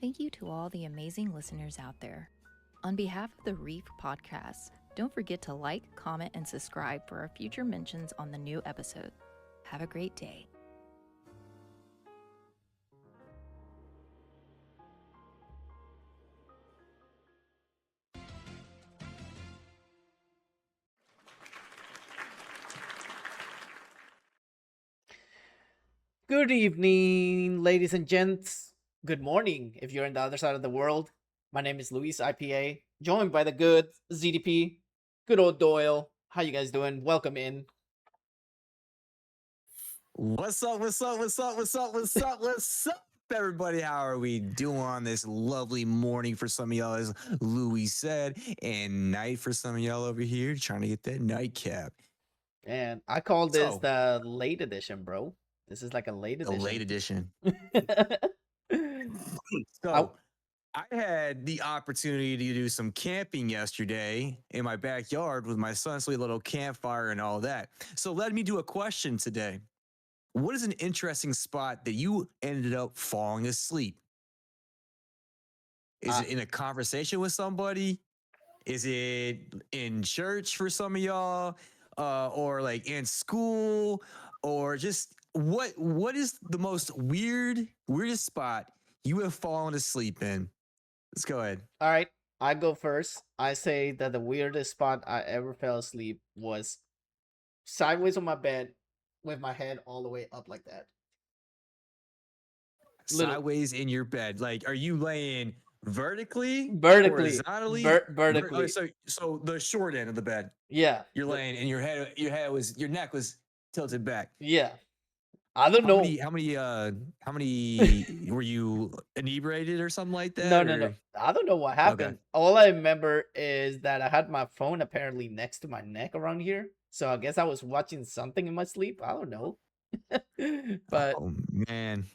thank you to all the amazing listeners out there. On behalf of the Reef Podcast, don't forget to like, comment, and subscribe for our future mentions on the new episode. Have a great day. Good evening, ladies and gents. Good morning if you're on the other side of the world. My name is Luis IPA, joined by the good ZDP, good old Doyle. How you guys doing? Welcome in. What's up, everybody? How are we doing on this lovely morning for some of y'all, as Louis said, and night for some of y'all over here trying to get that nightcap. And I call this the late edition, bro. This is like a late edition. A late edition. So I had the opportunity to do some camping yesterday in my backyard with my son, so we had a little campfire and all that. So let me do a question today. What is an interesting spot that you ended up falling asleep? Is it in a conversation with somebody? Is it in church for some of y'all? Or like in school? Or just what is the most weirdest spot you have fallen asleep in? Let's go ahead. All right, I go first. I say that the weirdest spot I ever fell asleep was sideways on my bed with my head all the way up like that. Sideways in your bed. Like, are you laying vertically? Horizontally? Vertically. So the short end of the bed. Yeah. You're laying and your neck was tilted back. Yeah. I don't know. How many were you inebriated or something like that? No. I don't know what happened. Okay. All I remember is that I had my phone apparently next to my neck around here. So I guess I was watching something in my sleep. I don't know. But oh man.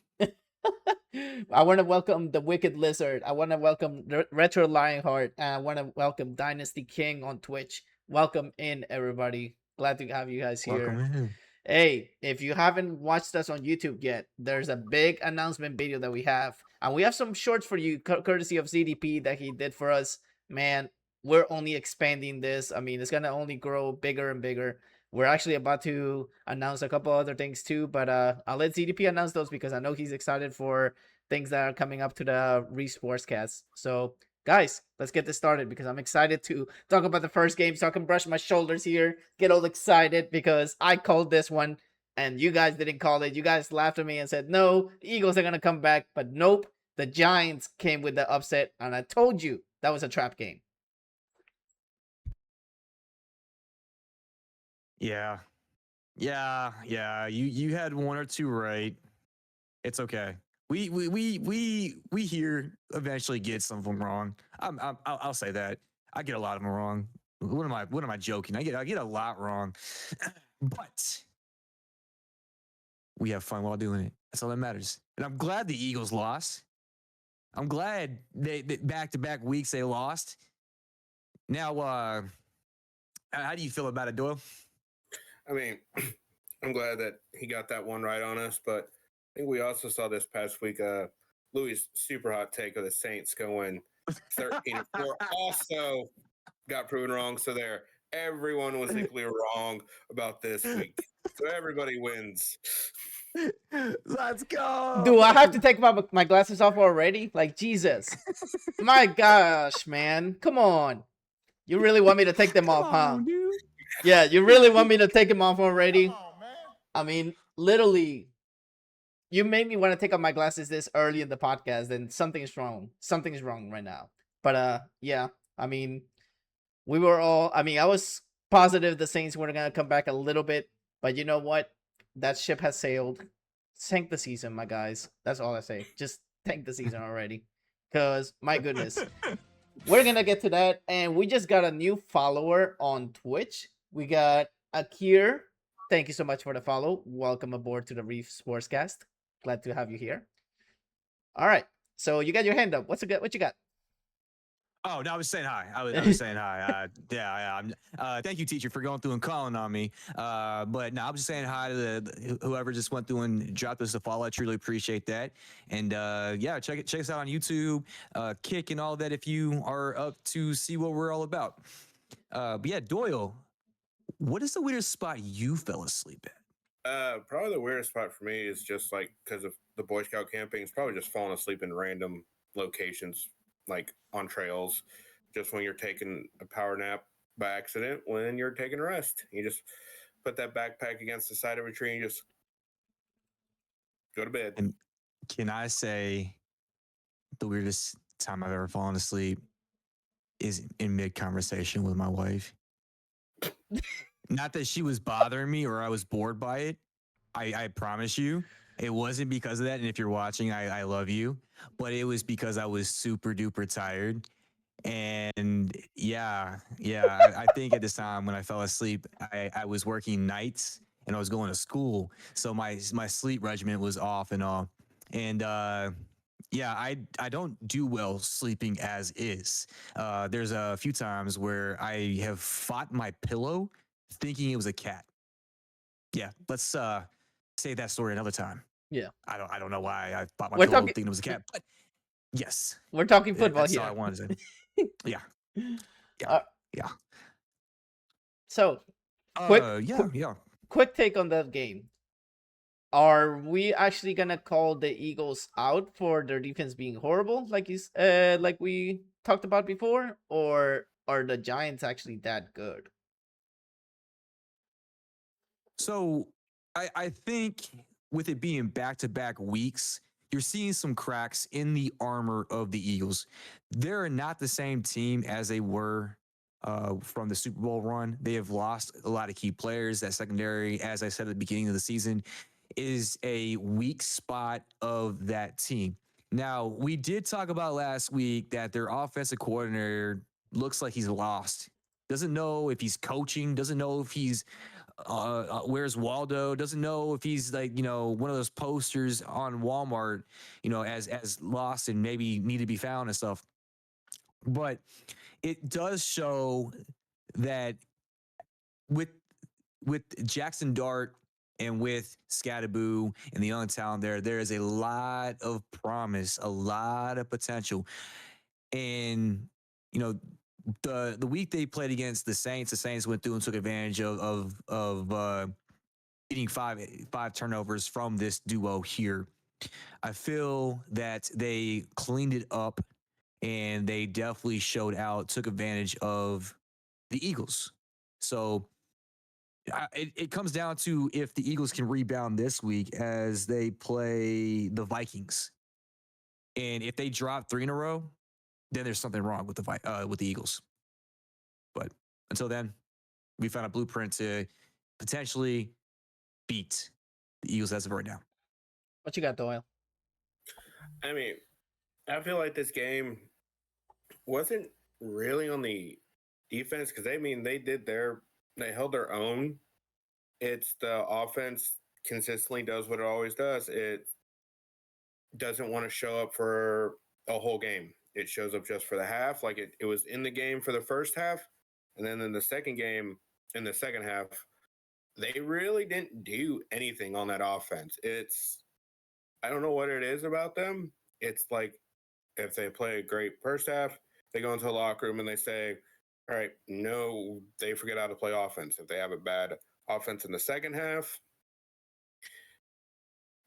I want to welcome the Wicked Lizard. I want to welcome Retro Lionheart. And I want to welcome Dynasty King on Twitch. Welcome in, everybody. Glad to have you guys here. Welcome in. Hey, if you haven't watched us on YouTube yet, there's a big announcement video that we have. And we have some shorts for you, courtesy of ZDP that he did for us. Man, we're only expanding this. I mean, it's going to only grow bigger and bigger. We're actually about to announce a couple other things too, but I'll let ZDP announce those because I know he's excited for things that are coming up to the Reef SportsCast. So, guys, let's get this started because I'm excited to talk about the first game so I can brush my shoulders here, get all excited because I called this one and you guys didn't call it. You guys laughed at me and said, no, the Eagles are going to come back. But nope, the Giants came with the upset and I told you that was a trap game. Yeah. You had one or two right. It's okay. We here eventually get some of them wrong. I'll say that. I get a lot of them wrong. What am I joking? I get a lot wrong. But we have fun while doing it. That's all that matters. And I'm glad the Eagles lost. I'm glad they back-to-back weeks they lost. Now how do you feel about it, Doyle? I mean, I'm glad that he got that one right on us, but I think we also saw this past week Louis' super hot take of the Saints going 13-4 also got proven wrong. So everyone was equally wrong about this week. So everybody wins. Let's go. Do I have to take my glasses off already? Like, Jesus. My gosh, man. Come on. You really want me to take them off, huh? Dude. Yeah, you really want me to take them off already? Come on, man. I mean, literally, you made me want to take off my glasses this early in the podcast, and something is wrong. Something is wrong right now. But, yeah, I mean, I was positive the Saints were going to come back a little bit, but you know what? That ship has sailed. Tank the season, my guys. That's all I say. Just tank the season already. Because, my goodness. We're going to get to that, and we just got a new follower on Twitch. We got Akir. Thank you so much for the follow. Welcome aboard to the Reef SportsCast. Glad to have you here. All right. So you got your hand up. What you got? Oh no, I was saying hi. I was saying hi. Yeah. Thank you, teacher, for going through and calling on me. But no, I was just saying hi to whoever just went through and dropped us a follow. I truly appreciate that. And yeah, check us out on YouTube, Kick, and all that if you are up to see what we're all about. But yeah, Doyle, what is the weirdest spot you fell asleep at? Probably the weirdest spot for me is just like because of the Boy Scout camping. It's probably just falling asleep in random locations, like on trails, just when you're taking a power nap by accident. When you're taking a rest, you just put that backpack against the side of a tree and just go to bed. And can I say the weirdest time I've ever fallen asleep is in mid conversation with my wife? Not that she was bothering me or I was bored by it. I promise you, it wasn't because of that. And if you're watching, I love you. But it was because I was super duper tired. And I think at this time when I fell asleep, I was working nights and I was going to school. So my sleep regimen was off and all. And yeah, I don't do well sleeping as is. There's a few times where I have fought my pillow thinking it was a cat. Yeah, let's save that story another time. Yeah. I don't know why I fought my We're pillow talking- thinking it was a cat, but yes, We're talking football that's here. all I wanted to say. Yeah. Yeah. So, quick, Yeah. quick take on that game. Are we actually gonna call the Eagles out for their defense being horrible, like we talked about before, or are the Giants actually that good? So I think with it being back-to-back weeks, you're seeing some cracks in the armor of the Eagles. They're not the same team as they were from the Super Bowl run. They have lost a lot of key players. That secondary, as I said at the beginning of the season, is a weak spot of that team. Now, we did talk about last week that their offensive coordinator looks like he's lost. Doesn't know if he's coaching, doesn't know if he's where's Waldo, doesn't know if he's like, one of those posters on Walmart, as lost and maybe need to be found and stuff. But it does show that with Jackson Dart and with Scattaboo and the young talent there is a lot of promise, a lot of potential. And, the week they played against the Saints went through and took advantage of getting five turnovers from this duo here. I feel that they cleaned it up and they definitely showed out, took advantage of the Eagles. So it comes down to if the Eagles can rebound this week as they play the Vikings. And if they drop 3 in a row, then there's something wrong with the Eagles. But until then, we found a blueprint to potentially beat the Eagles as of right now. What you got, Doyle? I mean, I feel like this game wasn't really on the defense because they held their own. It's the offense consistently does what it always does. It doesn't want to show up for a whole game. It shows up just for the half. Like it was in the game for the first half. And then in the second game, in the second half, they really didn't do anything on that offense. I don't know what it is about them. It's like if they play a great first half, they go into the locker room and they say, all right, no, they forget how to play offense. If they have a bad offense in the second half,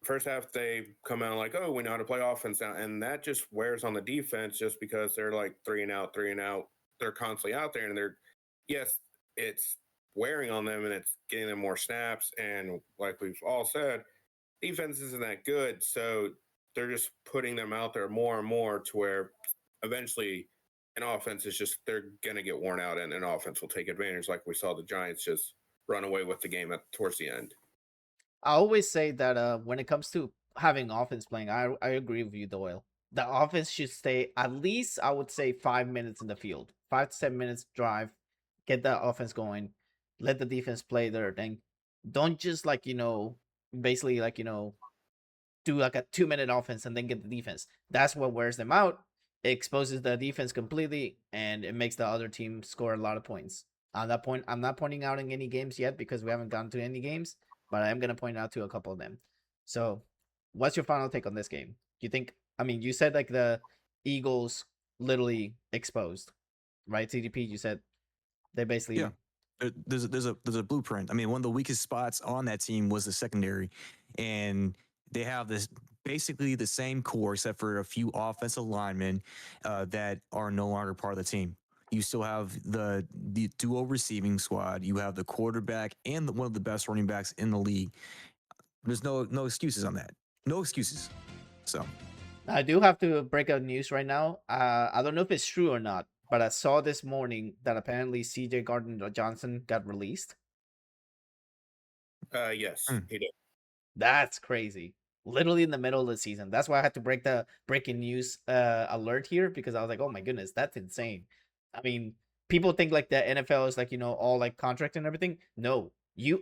first half they come out like, oh, we know how to play offense now. And that just wears on the defense just because they're like 3 and out. They're constantly out there and it's wearing on them and it's getting them more snaps. And like we've all said, defense isn't that good. So they're just putting them out there more and more to where eventually an offense is just, they're going to get worn out and an offense will take advantage. Like we saw the Giants just run away with the game towards the end. I always say that when it comes to having offense playing, I agree with you, Doyle. The offense should stay at least, I would say, 5 minutes in the field, 5 to 7 minutes drive, get the offense going, let the defense play their thing. Don't just basically do like a 2-minute offense and then get the defense. That's what wears them out. it exposes the defense completely, and it makes the other team score a lot of points. On that point, I'm not pointing out in any games yet because we haven't gotten to any games, but I am going to point out to a couple of them. So, what's your final take on this game? Do you think, I mean, you said like the Eagles literally exposed, right? CDP, you said they basically. Yeah. There's a blueprint. I mean, one of the weakest spots on that team was the secondary, and they have this basically the same core except for a few offensive linemen that are no longer part of the team. You still have the duo receiving squad. You have the quarterback and one of the best running backs in the league. There's no excuses on that. No excuses. So I do have to break out news right now. I don't know if it's true or not, but I saw this morning that apparently CJ Gardner-Johnson got released. Yes, he did. That's crazy. Literally in the middle of the season. That's why I had to break the breaking news alert here, because I was like, oh my goodness, that's insane. I mean, people think like the NFL is like, all like contract and everything. No, you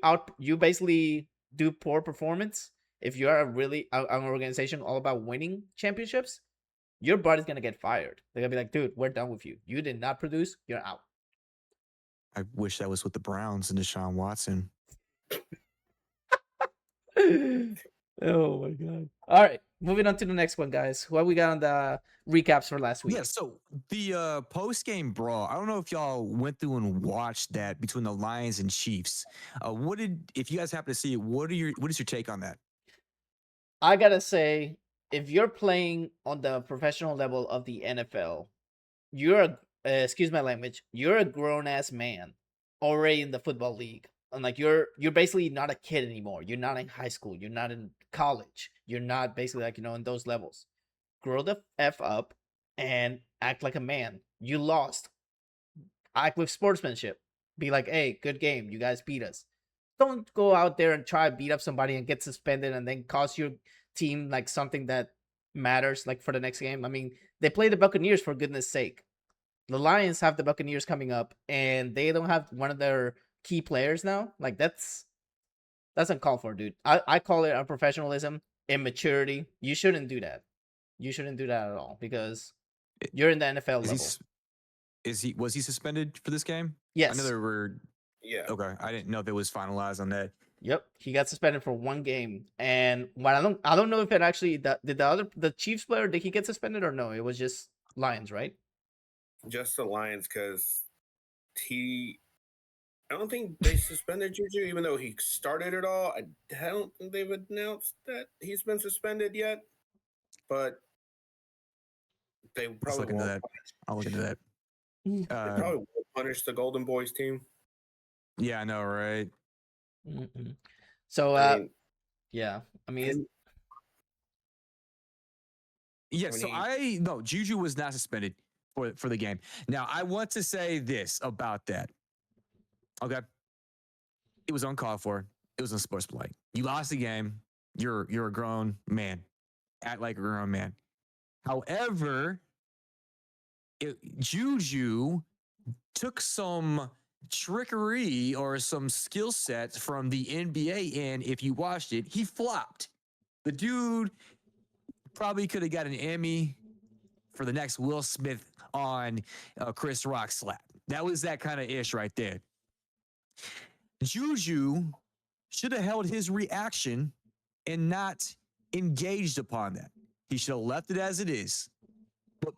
basically do poor performance. If you're an organization all about winning championships, your body's gonna get fired. They're gonna be like, dude, we're done with you. You did not produce, you're out. I wish that was with the Browns and Deshaun Watson. Oh my god. All right, moving on to the next one, guys. What we got on the recaps for last week? Yeah, so the post-game brawl, I don't know if y'all went through and watched that between the Lions and Chiefs. If you guys happen to see it, what is your take on that? I gotta say, if you're playing on the professional level of the NFL, you're excuse my language, you're a grown ass man already in the football league. And like you're basically not a kid anymore. You're not in high school. You're not in college. You're not basically like in those levels. Grow the f up and act like a man. You lost. Act with sportsmanship. Be like, hey, good game. You guys beat us. Don't go out there and try to beat up somebody and get suspended and then cost your team like something that matters like for the next game. I mean, they play the Buccaneers, for goodness sake. The Lions have the Buccaneers coming up, and they don't have one of their key players now. Like that's uncalled for, dude. I call it unprofessionalism, immaturity. You shouldn't do that. You shouldn't do that at all, because you're in the NFL level. Was he suspended for this game? Yes. I know there were. Yeah. Okay, I didn't know if it was finalized on that. Yep, he got suspended for one game, and what I don't know if it actually did the Chiefs player, did he get suspended or no? It was just Lions, right? Just the Lions, because I don't think they suspended Juju, even though he started it all. I don't think they've announced that he's been suspended yet, but they probably into that. I'll look into that. They probably will punish the Golden Boys team. Yeah, I know, right? Mm-mm. So, yeah, I mean, no, Juju was not suspended for the game. Now, I want to say this about that. Okay, it was uncalled for. It was unsportsmanlike. You lost the game. You're a grown man. Act like a grown man. However, Juju took some trickery or some skill sets from the NBA, and if you watched it, he flopped. The dude probably could have got an Emmy for the next Will Smith on Chris Rock slap. That was that kind of ish right there. Juju should have held his reaction and not engaged upon that. He should have left it as it is. But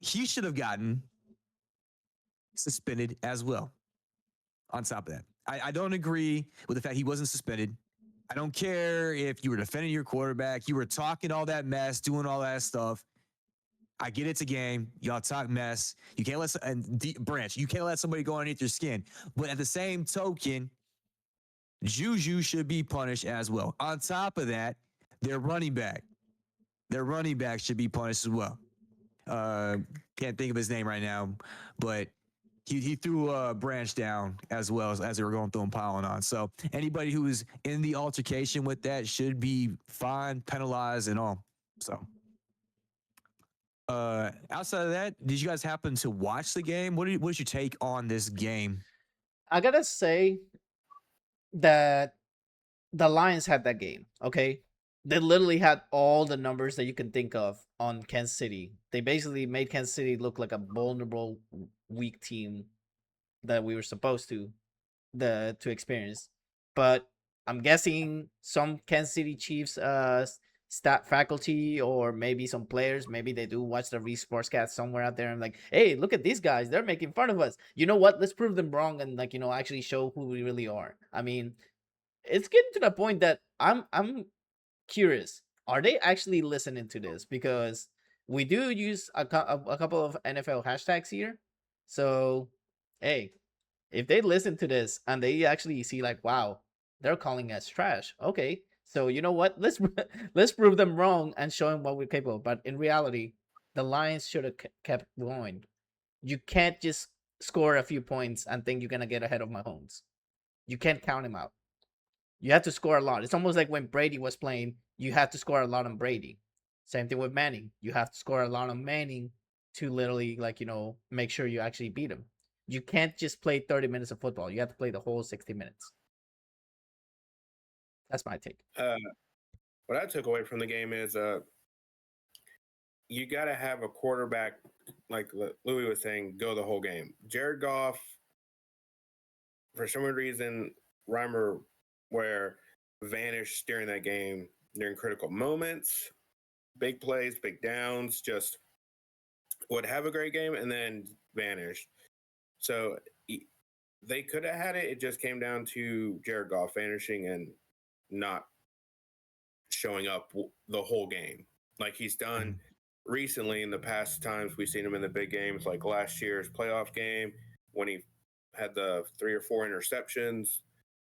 he should have gotten suspended as well. On top of that, I don't agree with the fact he wasn't suspended. I don't care if you were defending your quarterback, you were talking all that mess, doing all that stuff. I get it's a game. Y'all talk mess. You can't Branch. You can't let somebody go underneath your skin. But at the same token, Juju should be punished as well. On top of that, their running back should be punished as well. Can't think of his name right now, but he threw a Branch down as well as they were going through and piling on. So anybody who was in the altercation with that should be fined, penalized, and all. So outside of that, did you guys happen to watch the game? What's your take on this game? I gotta say that the Lions had that game. Okay, they literally had all the numbers that you can think of on Kansas City. They basically made Kansas City look like a vulnerable, weak team that we were supposed to experience. But I'm guessing some Kansas City Chiefs stat faculty or maybe some players, maybe they do watch the Reef SportsCast somewhere out there and like, hey, look at these guys, they're making fun of us. You know what? Let's prove them wrong and like, actually show who we really are. I mean, it's getting to the point that I'm curious. Are they actually listening to this? Because we do use a couple of NFL hashtags here. So, hey, if they listen to this and they actually see like, wow, they're calling us trash. Okay, so you know what? Let's prove them wrong and show them what we're capable of. But in reality, the Lions should have kept going. You can't just score a few points and think you're gonna get ahead of Mahomes. You can't count him out. You have to score a lot. It's almost like when Brady was playing, you have to score a lot on Brady. Same thing with Manning. You have to score a lot on Manning to literally like, make sure you actually beat him. You can't just play 30 minutes of football. You have to play the whole 60 minutes. That's my take. What I took away from the game is you got to have a quarterback, like Louis was saying, go the whole game. Jared Goff, for some reason, Reimer where vanished during that game during critical moments, big plays, big downs, just would have a great game and then vanished. So they could have had it. It just came down to Jared Goff vanishing and not showing up the whole game like he's done recently in the past times we've seen him in the big games, like last year's playoff game when he had the 3 or 4 interceptions.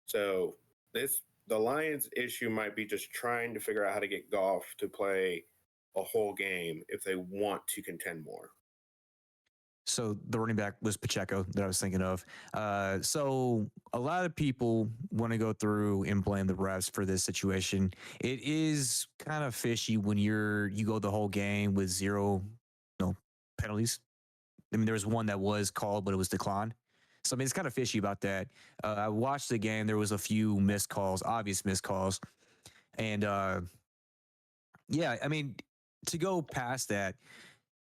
So the Lions' issue might be just trying to figure out how to get Goff to play a whole game if they want to contend more. So the running back was Pacheco that I was thinking of. So a lot of people want to go through and blame the refs for this situation. It is kind of fishy when you go the whole game with zero, penalties. I mean, there was one that was called, but it was declined. So I mean, it's kind of fishy about that. I watched the game. There was a few missed calls, obvious missed calls, and yeah, I mean, to go past that,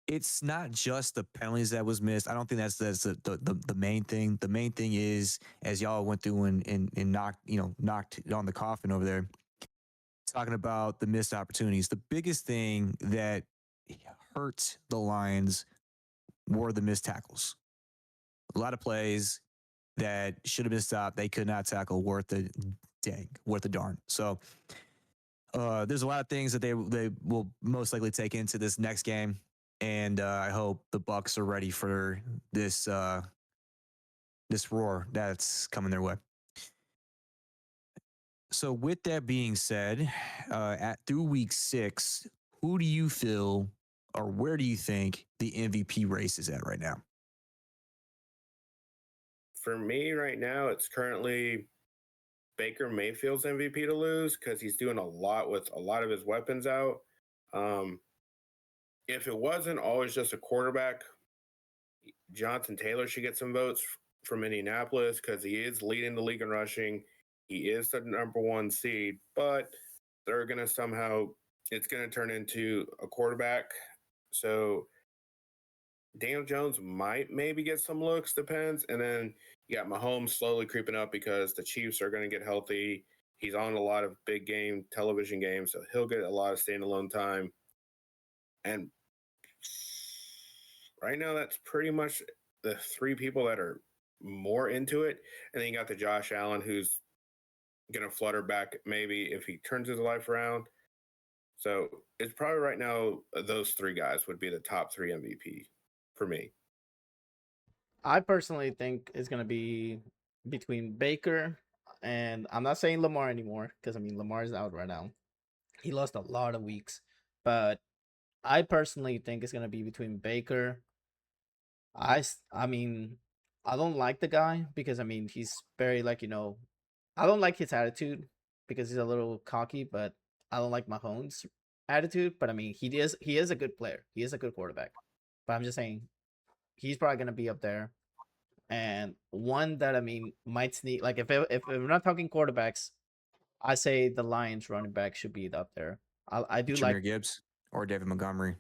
it's not just the penalties that was missed. I don't think that's the main thing. The main thing is, as y'all went through and knocked on the coffin over there, talking about the missed opportunities. The biggest thing that hurt the Lions were the missed tackles. A lot of plays that should have been stopped, they could not tackle worth the darn. So there's a lot of things that they will most likely take into this next game. And I hope the Bucs are ready for this roar that's coming their way. So, with that being said, through week 6, who do you feel, or where do you think the MVP race is at right now? For me, right now, it's currently Baker Mayfield's MVP to lose because he's doing a lot with a lot of his weapons out. If it wasn't always just a quarterback, Jonathan Taylor should get some votes from Indianapolis because he is leading the league in rushing. He is the number 1 seed, but they're going to it's going to turn into a quarterback. So Daniel Jones might maybe get some looks, depends. And then you got Mahomes slowly creeping up because the Chiefs are going to get healthy. He's on a lot of big game television games, so he'll get a lot of standalone time. And right now, that's pretty much the 3 people that are more into it. And then you got the Josh Allen, who's going to flutter back maybe if he turns his life around. So it's probably right now those 3 guys would be the top 3 MVP for me. I personally think it's going to be between Baker and I'm not saying Lamar anymore because, I mean, Lamar's out right now. He lost a lot of weeks. But I personally think it's going to be between Baker. I mean, I don't like the guy because, I mean, he's very, like, I don't like his attitude because he's a little cocky, but I don't like Mahomes' attitude. But, I mean, he is a good player. He is a good quarterback. But I'm just saying, he's probably going to be up there. And one that, I mean, might sneak, like, if we're not talking quarterbacks, I say the Lions running back should be up there. I do like. Jameer Gibbs or David Montgomery.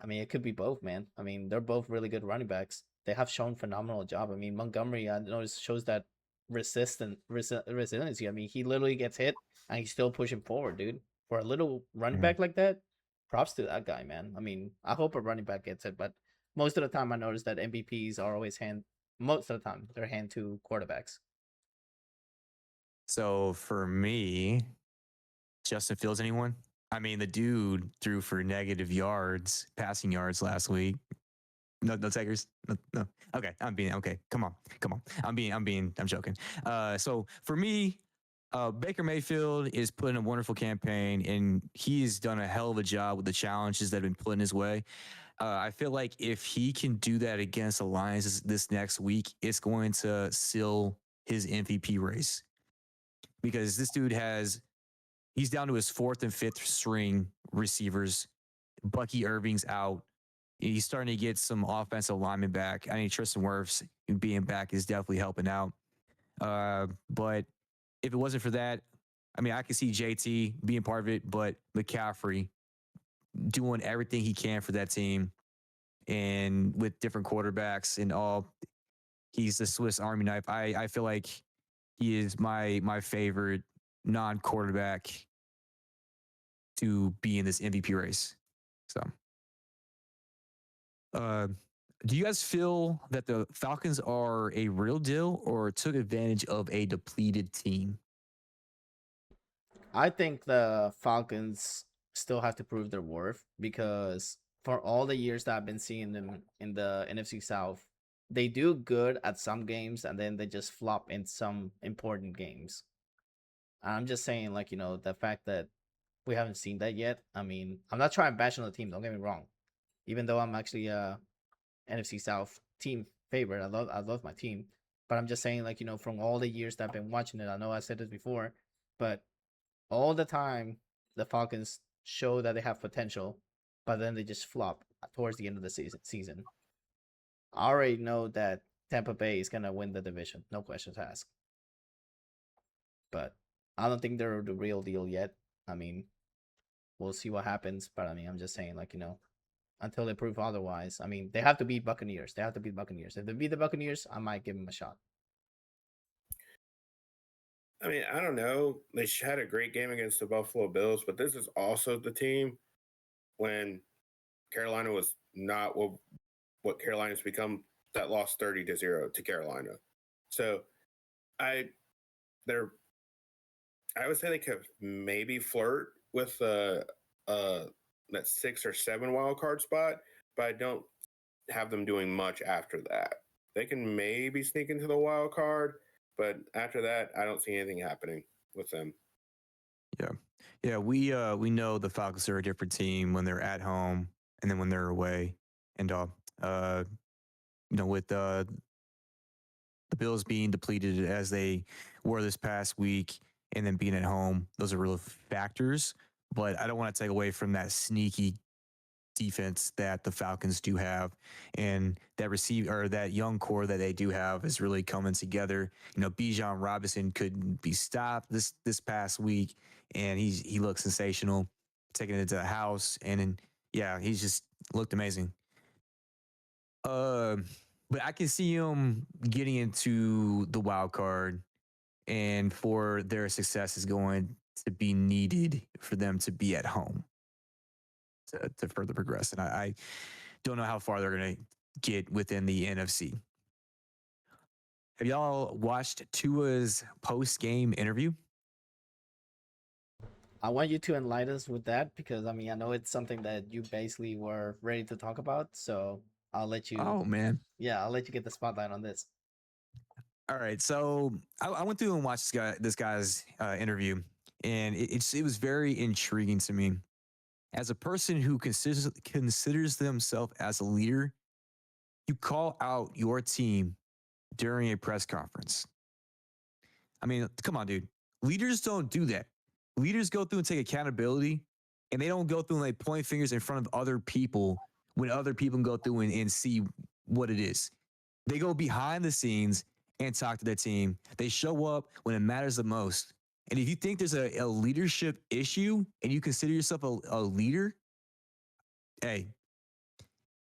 I mean, it could be both, man. I mean, they're both really good running backs. They have shown phenomenal job. I mean, Montgomery, I noticed shows that resiliency. I mean, he literally gets hit and he's still pushing forward, dude. For a little running Mhm. back like that, props to that guy, man. I mean, I hope a running back gets it, but most of the time I notice that MVPs are always most of the time they're hand to quarterbacks. So for me, Justin Fields, anyone? I mean, the dude threw for negative yards, passing yards last week. No takers. No. Okay, I'm being okay. Come on. I'm joking. So for me, Baker Mayfield is putting a wonderful campaign, and he's done a hell of a job with the challenges that have been put in his way. I feel like if he can do that against the Lions this next week, it's going to seal his MVP race because this dude he's down to his fourth and fifth string receivers. Bucky Irving's out. He's starting to get some offensive linemen back. I mean, Tristan Wirfs being back is definitely helping out. But if it wasn't for that, I mean, I could see JT being part of it, but McCaffrey doing everything he can for that team and with different quarterbacks and all. He's the Swiss Army knife. I feel like he is my favorite non-quarterback to be in this MVP race. So, uh, do you guys feel that the Falcons are a real deal or took advantage of a depleted team? I think the Falcons still have to prove their worth because for all the years that I've been seeing them in the NFC South, they do good at some games and then they just flop in some important games. I'm just saying, like, the fact that we haven't seen that yet. I mean, I'm not trying to bash on the team, don't get me wrong. Even though I'm actually a NFC South team favorite, I love my team. But I'm just saying, like, from all the years that I've been watching it, I know I said this before, but all the time the Falcons show that they have potential, but then they just flop towards the end of the season. I already know that Tampa Bay is gonna win the division, no questions asked. But I don't think they're the real deal yet. I mean, we'll see what happens. But I mean, I'm just saying, like, until they prove otherwise. I mean, they have to beat Buccaneers. They have to beat Buccaneers. If they beat the Buccaneers, I might give them a shot. I mean, I don't know. They had a great game against the Buffalo Bills, but this is also the team when Carolina was not what Carolina's become that lost 30-0 to Carolina. So I they're I would say they could maybe flirt with that 6 or 7 wild card spot, but I don't have them doing much after that. They can maybe sneak into the wild card, but after that, I don't see anything happening with them. Yeah, we know the Falcons are a different team when they're at home and then when they're away, and with the Bills being depleted as they were this past week, and then being at home, those are real factors. But I don't want to take away from that sneaky defense that the Falcons do have, and that young core that they do have is really coming together. Bijan Robinson couldn't be stopped this past week, and he looked sensational, taking it to the house, and then he's just looked amazing. But I can see him getting into the wild card, and for their success is going to be needed for them to be at home to further progress. And I don't know how far they're going to get within the NFC. Have y'all watched Tua's post-game interview? I want you to enlighten us with that because I mean I know it's something that you basically were ready to talk about. So I'll let you. Oh, man. Yeah, I'll let you get the spotlight on this. All right. So I went through and watched this guy's interview, and it was very intriguing to me. As a person who considers themselves as a leader, you call out your team during a press conference. I mean, come on, dude. Leaders don't do that. Leaders go through and take accountability, and they don't go through and point fingers in front of other people when other people can go through and see what it is. They go behind the scenes and talk to their team. They show up when it matters the most, And if you think there's a leadership issue and you consider yourself a leader, hey,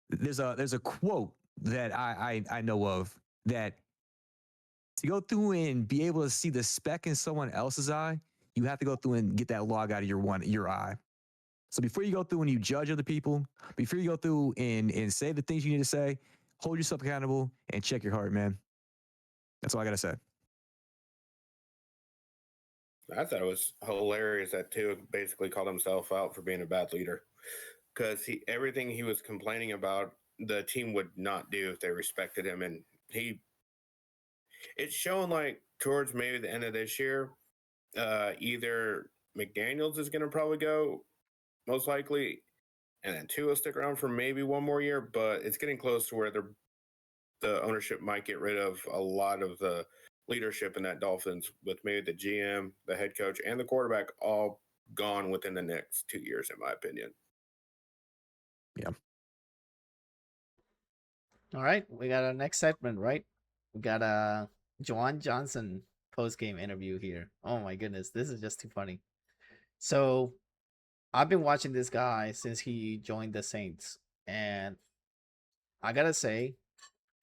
there's a quote that I know of that to go through and be able to see the speck in someone else's eye, you have to go through and get that log out of your eye. So before you go through and you judge other people, before you go through and say the things you need to say, hold yourself accountable and check your heart, man. That's all I gotta say. I thought it was hilarious that Tua basically called himself out for being a bad leader because everything he was complaining about, the team would not do if they respected him, and it's showing like towards maybe the end of this year, either McDaniels is going to probably go most likely, and then Tua will stick around for maybe one more year, but it's getting close to where the ownership might get rid of a lot of the leadership in that Dolphins, with maybe the GM, the head coach, and the quarterback all gone within the next 2 years, in my opinion. Yeah. All right, we got our next segment, right? We got a Juwan Johnson post-game interview here. Oh my goodness, this is just too funny. So I've been watching this guy since he joined the Saints, and I gotta say,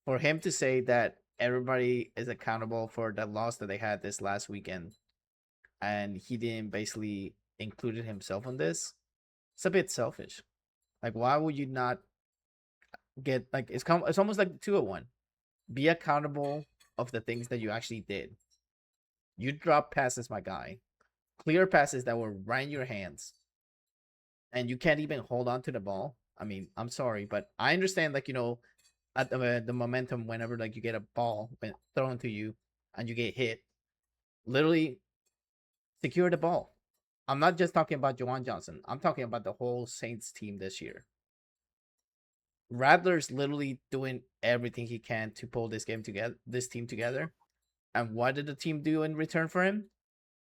for him to say that everybody is accountable for the loss that they had this last weekend, and he didn't basically included himself on this, it's a bit selfish. Like, why would you not get like it's almost like 201. Be accountable of the things that you actually did. You drop passes, my guy. Clear passes that were right in your hands. And you can't even hold on to the ball. I mean, I'm sorry, but I understand, like, at the momentum whenever, like, you get a ball thrown to you and you get hit. Literally secure the ball. I'm not just talking about Juwan Johnson. I'm talking about the whole Saints team this year. Radler's literally doing everything he can to pull this team together. And what did the team do in return for him?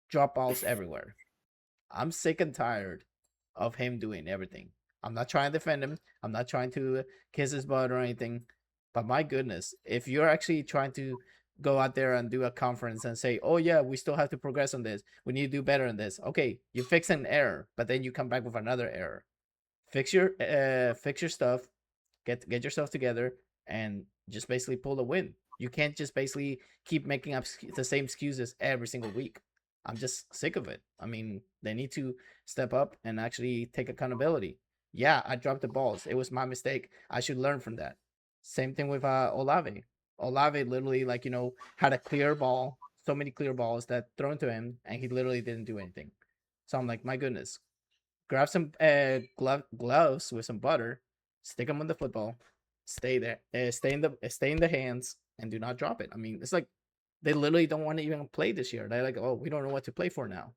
Drop balls everywhere. I'm sick and tired of him doing everything. I'm not trying to defend him. I'm not trying to kiss his butt or anything. But my goodness, if you're actually trying to go out there and do a conference and say, oh yeah, we still have to progress on this, we need to do better on this. Okay, you fix an error, but then you come back with another error. Fix your stuff, get yourself together, and just basically pull a win. You can't just basically keep making up the same excuses every single week. I'm just sick of it. I mean, they need to step up and actually take accountability. Yeah, I dropped the balls. It was my mistake. I should learn from that. Same thing with Olave. Olave literally, like, had a clear ball, so many clear balls that thrown to him, and he literally didn't do anything. So I'm like, my goodness. Grab some gloves with some butter, stick them on the football, stay there, stay in the hands, and do not drop it. I mean, it's like they literally don't want to even play this year. They're like, oh, we don't know what to play for now.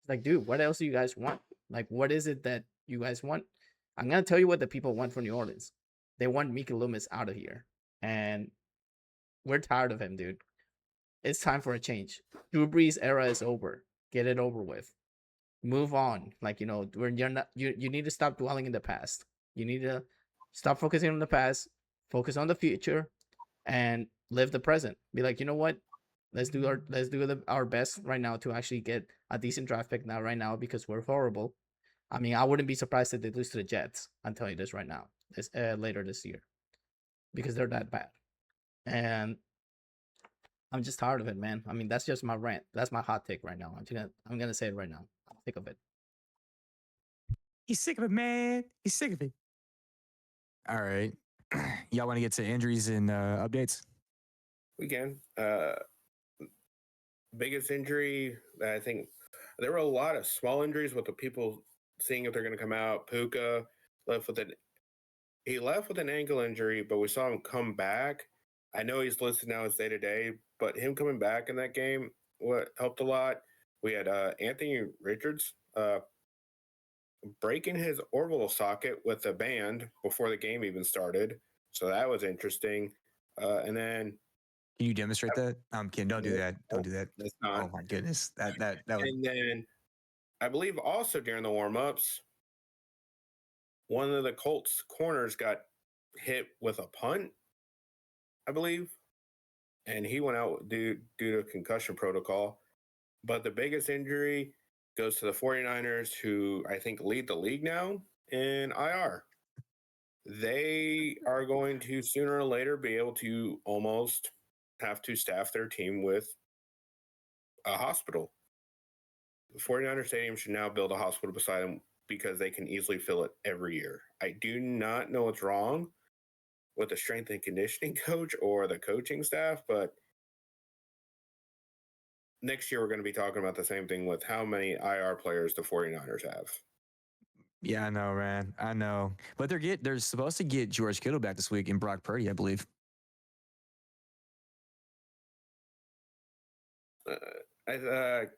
It's like, dude, what else do you guys want? Like, what is it that you guys want? I'm gonna tell you what the people want from New Orleans. They want Mika Loomis out of here, and we're tired of him, dude. It's time for a change. Drew Brees' era is over. Get it over with. Move on. Like, you need to stop dwelling in the past. You need to stop focusing on the past, focus on the future, and live the present. Be like, you know what? Let's do our best right now to actually get a decent draft pick now, right now, because we're horrible. I mean, I wouldn't be surprised if they lose to the Jets. I'm telling you this right now, later this year, because they're that bad. And I'm just tired of it, man. I mean, that's just my rant. That's my hot take right now. I'm gonna say it right now. I'm sick of it. He's sick of it, man. He's sick of it. All right. Y'all want to get to injuries and updates? We can. Biggest injury, I think there were a lot of small injuries with the people seeing if they're going to come out. Puka left with an ankle injury, but we saw him come back. I know he's listed now as day-to-day, but him coming back in that game helped a lot. We had Anthony Richards breaking his orbital socket with a band before the game even started. So that was interesting. And then Can you demonstrate that? I'm kidding. Don't do that. Don't do that. That's not. Oh my goodness. That would. And then I believe also during the warm-ups, one of the Colts corners got hit with a punt, I believe, and he went out due to concussion protocol. But the biggest injury goes to the 49ers, who I think lead the league now in IR. They are going to sooner or later be able to almost have to staff their team with a hospital. The 49er Stadium should now build a hospital beside them because they can easily fill it every year. I do not know what's wrong with the strength and conditioning coach or the coaching staff, but next year we're going to be talking about the same thing with how many IR players the 49ers have. Yeah, I know, man. I know. But they're supposed to get George Kittle back this week and Brock Purdy, I believe.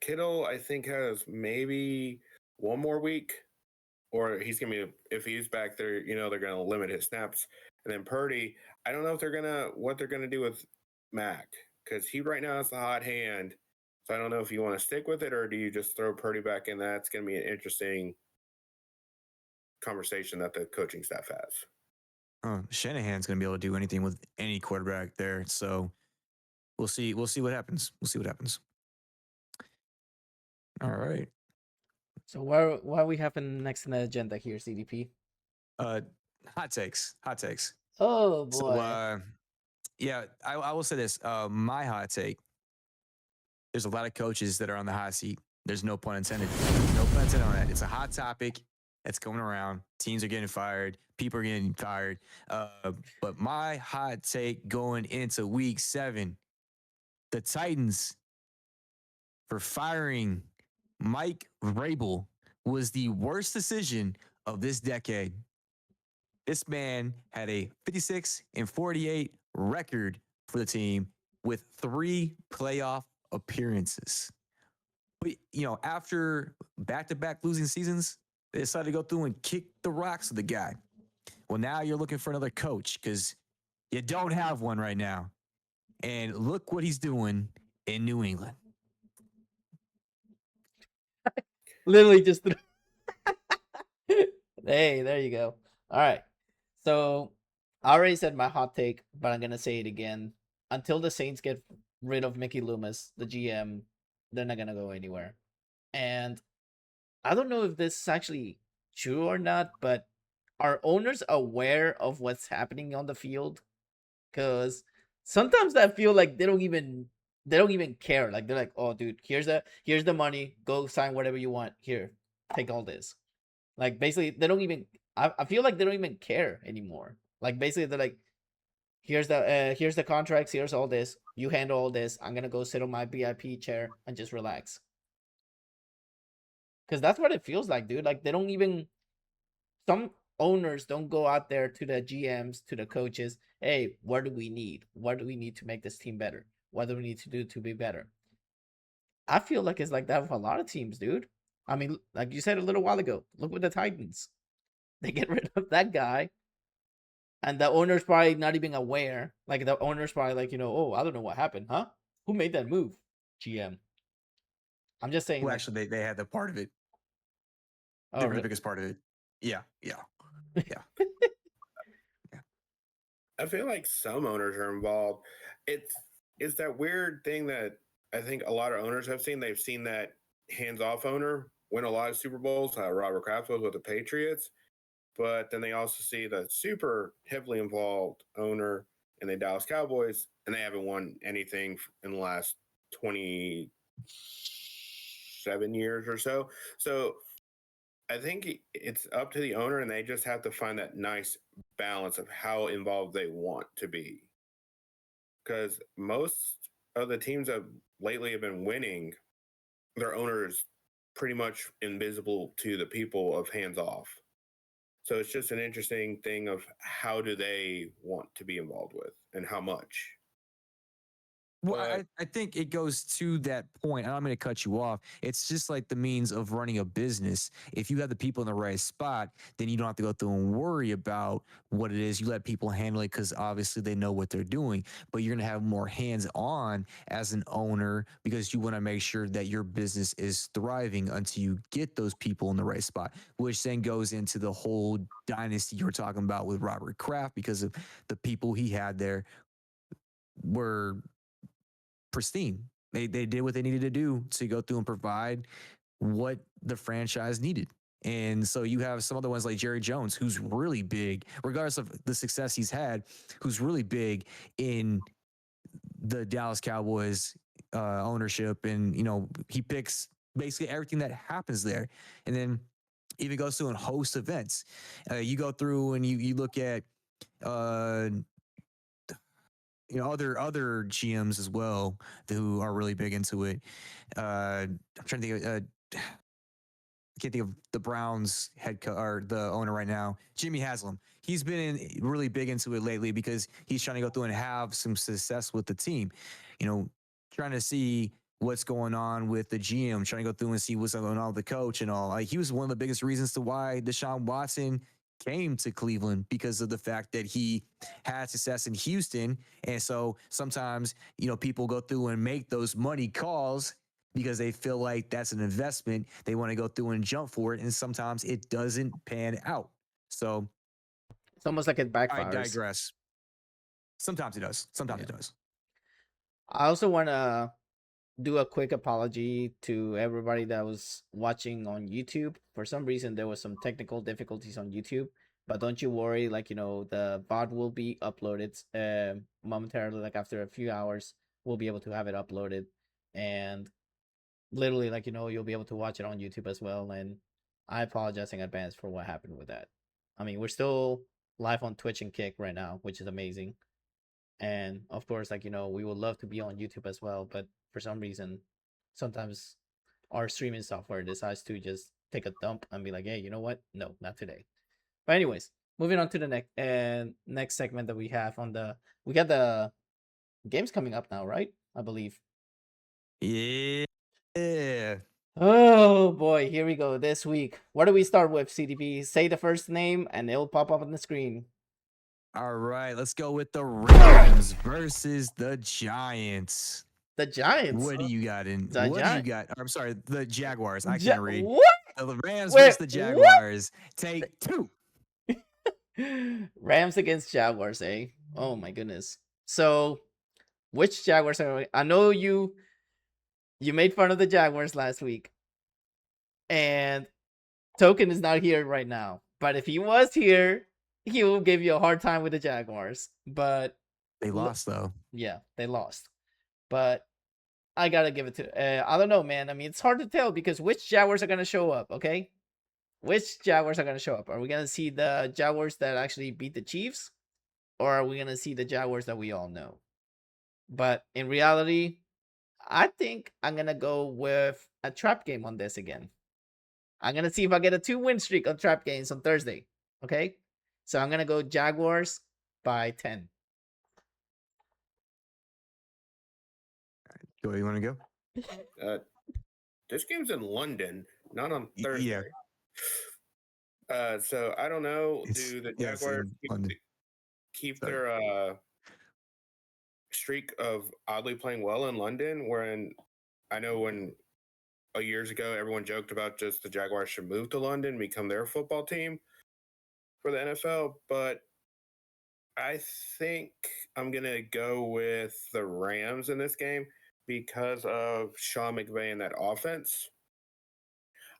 Kittle, I think, has maybe one more week, or he's going to be, if he's back there, they're going to limit his snaps. And then Purdy, I don't know if what they're going to do with Mac, because he right now is the hot hand. So I don't know if you want to stick with it or do you just throw Purdy back in. That's going to be an interesting conversation that the coaching staff has. Shanahan's going to be able to do anything with any quarterback there. So we'll see. We'll see what happens. All right. So what are we having next in the agenda here, CDP? Hot takes. Oh boy. So, yeah, I will say this. My hot take. There's a lot of coaches that are on the hot seat. There's no pun intended. No pun intended on that. It's a hot topic that's going around. Teams are getting fired. People are getting fired. But my hot take going into week 7, the Titans for firing Mike Vrabel was the worst decision of this decade. This man had a 56-48 record for the team with 3 playoff appearances. But, after back-to-back losing seasons, they decided to go through and kick the rocks with the guy. Well, now you're looking for another coach because you don't have one right now. And look what he's doing in New England. Literally just Hey, there you go. All right. So I already said my hot take, but I'm gonna say it again. Until the Saints get rid of Mickey Loomis, the GM, they're not gonna go anywhere. And I don't know if this is actually true or not, but are owners aware of what's happening on the field? Because sometimes I feel like they don't even care. Like they're like, oh dude, here's the money, go sign whatever you want. Here, take all this. Like basically they don't even I feel like they don't even care anymore. Like basically they're like, here's the contracts, here's all this, you handle all this, I'm gonna go sit on my VIP chair and just relax. Because that's what it feels like, dude. Like they don't even, some owners don't go out there to the GMs, to the coaches, hey, what do we need? What do we need to make this team better? What do we need to do to be better? I feel like it's like that with a lot of teams, dude. I mean, like you said a little while ago, look with the Titans. They get rid of that guy, and the owner's probably not even aware. Like the owner's probably like, oh, I don't know what happened, huh? Who made that move? GM. I'm just saying. Well, like, actually, they had the part of it. oh, They were really? the biggest part of it. Yeah. I feel like some owners are involved. It's that weird thing that I think a lot of owners have seen. They've seen that hands-off owner win a lot of Super Bowls, Robert Kraft was with the Patriots, but then they also see the super heavily involved owner in the Dallas Cowboys, and they haven't won anything in the last 27 years or so. So I think it's up to the owner, and they just have to find that nice balance of how involved they want to be. Because most of the teams that lately have been winning, their owner is pretty much invisible to the people of hands off. So it's just an interesting thing of how do they want to be involved with and how much. Well, I think it goes to that point. I'm going to cut you off. It's just like the means of running a business. If you have the people in the right spot, then you don't have to go through and worry about what it is. You let people handle it because obviously they know what they're doing. But you're going to have more hands on as an owner because you want to make sure that your business is thriving until you get those people in the right spot, which then goes into the whole dynasty you're talking about with Robert Kraft because of the people he had there were pristine. they did what they needed to do to go through and provide what the franchise needed. And so you have some other ones like Jerry Jones, who's really big, regardless of the success he's had, who's really big in the Dallas Cowboys ownership. And, he picks basically everything that happens there. And then even goes through and hosts events. You go through and you look at, other GMs as well who are really big into it. I'm trying to think of, I can't think of the Browns or the owner right now, Jimmy Haslam. He's been really big into it lately because he's trying to go through and have some success with the team. Trying to see what's going on with the GM, trying to go through and see what's going on with the coach and all. Like, he was one of the biggest reasons to why Deshaun Watson came to Cleveland, because of the fact that he had success in Houston. And so sometimes, people go through and make those money calls because they feel like that's an investment. They want to go through and jump for it. And sometimes it doesn't pan out. So It's almost like it I backfires. digress. Sometimes it does. Sometimes it does. I also want to do a quick apology to everybody that was watching on YouTube. For some reason, there was some technical difficulties on YouTube, but don't you worry. Like, the VOD will be uploaded momentarily. Like, after a few hours, we'll be able to have it uploaded, and literally, like, you'll be able to watch it on YouTube as well. And I apologize in advance for what happened with that. I mean, we're still live on Twitch and Kick right now, which is amazing. And of course, like, we would love to be on YouTube as well, but for some reason, sometimes our streaming software decides to just take a dump and be like, hey, you know what? No, not today. But anyways, moving on to the next segment that we have we got the games coming up now, right? I believe. Yeah. Oh boy, here we go this week. What do we start with, CDP? Say the first name and it'll pop up on the screen. All right, let's go with the Rams versus the Giants. The Giants. What do you got in? The What do you got? I'm sorry, the Jaguars. I Ja- can't read. What? The Rams Wait, versus the Jaguars. Take 2. Rams against Jaguars, eh? Oh my goodness. So, which Jaguars are? I know you made fun of the Jaguars last week, and Token is not here right now. But if he was here, he will give you a hard time with the Jaguars. But They lost though. yeah, they lost. But I gotta give it to. I don't know, man. I mean, it's hard to tell because which Jaguars are gonna show up? Okay, which Jaguars are gonna show up? Are we gonna see the Jaguars that actually beat the Chiefs, or are we gonna see the Jaguars that we all know? But in reality, I think I'm gonna go with a trap game on this again. I'm gonna see if I get a 2-win streak on trap games on Thursday. Okay, so I'm gonna go Jaguars by 10. Joey, you want to go? This game's in London, not on Thursday. Yeah. So I don't know. Do the Jaguars keep their streak of oddly playing well in London? I know when years ago everyone joked about just the Jaguars should move to London, become their football team for the NFL, but I think I'm gonna go with the Rams in this game because of Sean McVay and that offense.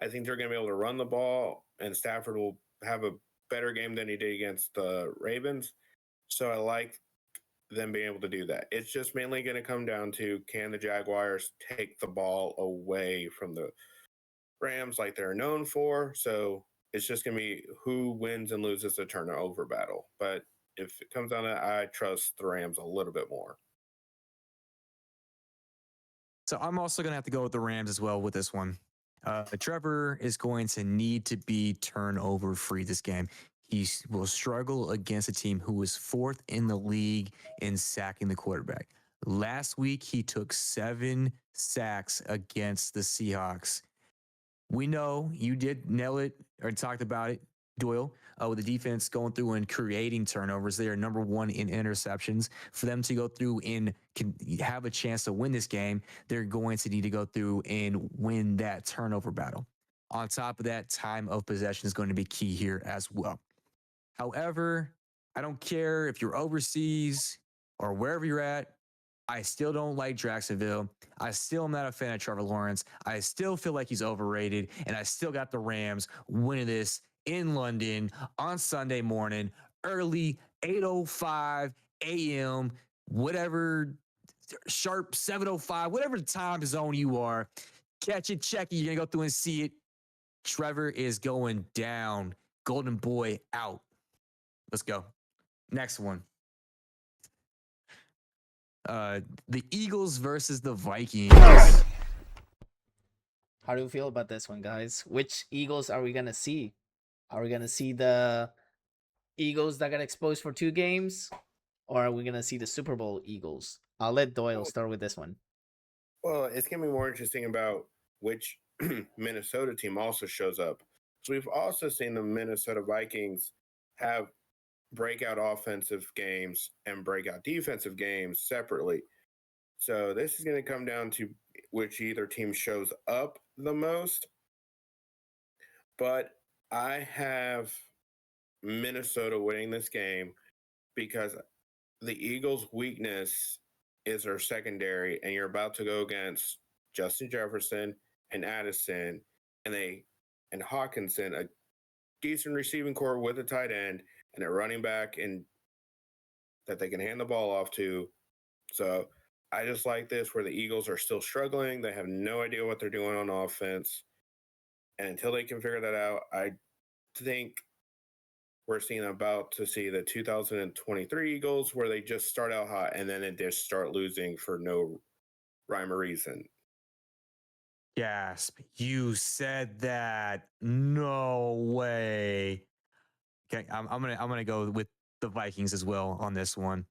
I think they're going to be able to run the ball, and Stafford will have a better game than he did against the Ravens. So I like them being able to do that. It's just mainly going to come down to, can the Jaguars take the ball away from the Rams like they're known for? So it's just going to be who wins and loses the turnover battle. But if it comes down to that, I trust the Rams a little bit more. So I'm also going to have to go with the Rams as well with this one. Trevor is going to need to be turnover free this game. He will struggle against a team who was 4th in the league in sacking the quarterback. Last week, he took 7 sacks against the Seahawks. We know you did nail it or talked about it, Doyle, with the defense going through and creating turnovers. They are number 1 in interceptions. For them to go through and can have a chance to win this game, they're going to need to go through and win that turnover battle. On top of that, time of possession is going to be key here as well. However, I don't care if you're overseas or wherever you're at, I still don't like Jacksonville. I still am not a fan of Trevor Lawrence. I still feel like he's overrated. And I still got the Rams winning this in London on Sunday morning, early 8:05 a.m., whatever, sharp 7:05, whatever time zone you are. Catch it, check it. You're going to go through and see it. Trevor is going down. Golden Boy out. Let's go. Next one. The Eagles versus the Vikings. How do you feel about this one, guys? Which Eagles are we gonna see? Are we gonna see the Eagles that got exposed for 2 games, or are we gonna see the Super Bowl Eagles? I'll let Doyle start with this one. Well, it's going to be more interesting about which Minnesota team also shows up. So we've also seen the Minnesota Vikings have breakout offensive games and breakout defensive games separately. So this is going to come down to which either team shows up the most. But I have Minnesota winning this game because the Eagles' weakness is their secondary, and you're about to go against Justin Jefferson and Addison and Hawkinson, a decent receiving core with a tight end and a running back and that they can hand the ball off to. So I just like this where the Eagles are still struggling. They have no idea what they're doing on offense. And until they can figure that out, I think we're about to see the 2023 Eagles where they just start out hot and then they just start losing for no rhyme or reason. Gasp. You said that. No way. Okay, I'm gonna go with the Vikings as well on this one.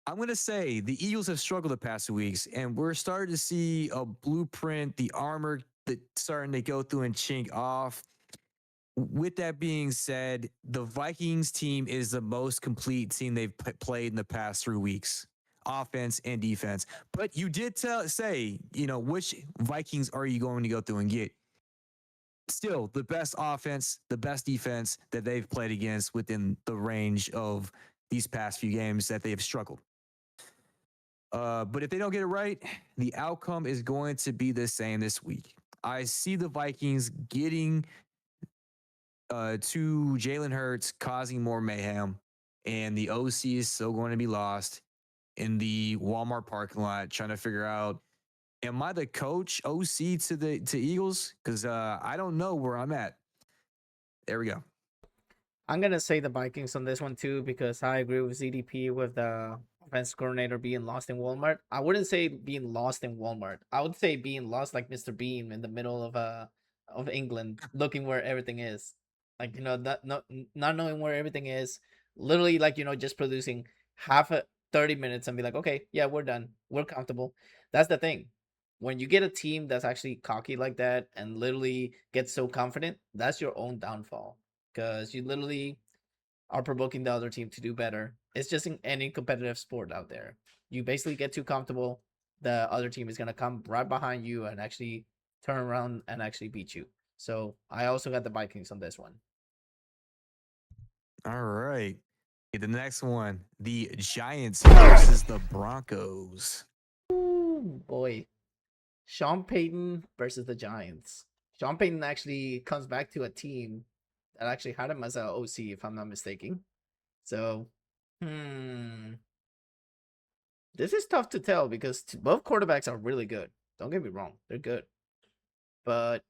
I'm gonna say the Eagles have struggled the past 2 weeks, and we're starting to see a blueprint, the armor that starting to go through and chink off. With that being said, the Vikings team is the most complete team they've played in the past 3 weeks, offense and defense. But you did say, which Vikings are you going to go through and get? Still, the best offense, the best defense that they've played against within the range of these past few games that they have struggled. But if they don't get it right, the outcome is going to be the same this week. I see the Vikings getting to Jalen Hurts, causing more mayhem, and the OC is still going to be lost in the Walmart parking lot trying to figure out, am I the coach OC to Eagles? Because I don't know where I'm at. There we go. I'm gonna say the Vikings on this one too because I agree with ZDP with the offense coordinator being lost in Walmart. I wouldn't say being lost in Walmart. I would say being lost like Mr. Bean in the middle of England, looking where everything is. Like not knowing where everything is. Literally like just producing half a 30 minutes and be like, okay, yeah, we're done. We're comfortable. That's the thing. When you get a team that's actually cocky like that and literally gets so confident, that's your own downfall. Because you literally are provoking the other team to do better. It's just in any competitive sport out there. You basically get too comfortable, the other team is going to come right behind you and actually turn around and actually beat you. So I also got the Vikings on this one. All right. Okay, the next one, the Giants versus the Broncos. Ooh, boy. Sean Payton versus the Giants. Sean Payton actually comes back to a team that actually had him as a OC, if I'm not mistaken. So, this is tough to tell because both quarterbacks are really good. Don't get me wrong, they're good. But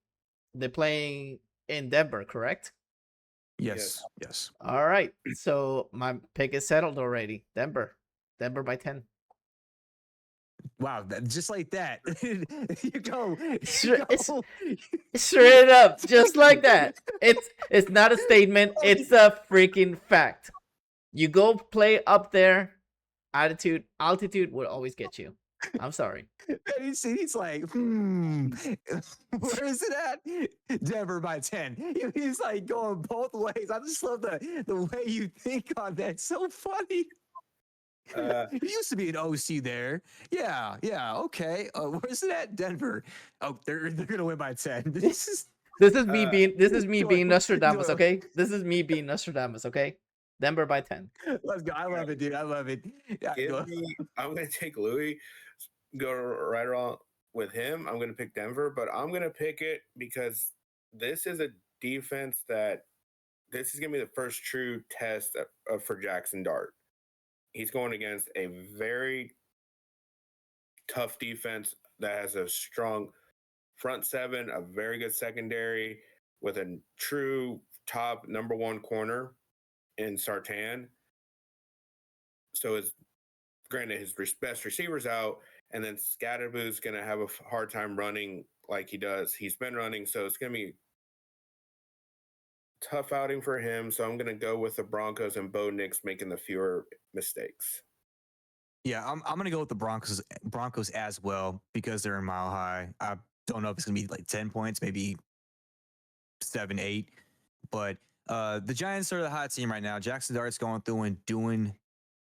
they're playing in Denver, correct? Yes. All right. So my pick is settled already. Denver by 10. Wow, just like that. you go. Straight up, just like that. It's not a statement, it's a freaking fact. You go play up there, altitude will always get you. I'm sorry. He's like, where is it at? Denver by 10. He's like going both ways. I just love the way you think on that. It's so funny. You used to be an OC there. Yeah, okay. Where's it at? Denver. Oh, they're gonna win by 10. This is me being Nostradamus, okay? This is me being Nostradamus, okay? Denver by 10. Let's go. I love it, dude. I love it. Yeah, go. I'm going to take Louis, go right along with him. I'm going to pick Denver, but I'm going to pick it because this is a defense that this is going to be the first true test for Jackson Dart. He's going against a very tough defense that has a strong front seven, a very good secondary with a true top number one corner in Sartan. So it's granted his best receivers out, and then Scatterboo's going to have a hard time running like he does. He's been running, so it's going to be a tough outing for him. So I'm going to go with the Broncos and Bo Nix making the fewer mistakes. Yeah, I'm going to go with the Broncos as well because they're in Mile High. I don't know if it's going to be like 10 points, maybe 7, 8. But the Giants are the hot team right now. Jackson Dart's going through and doing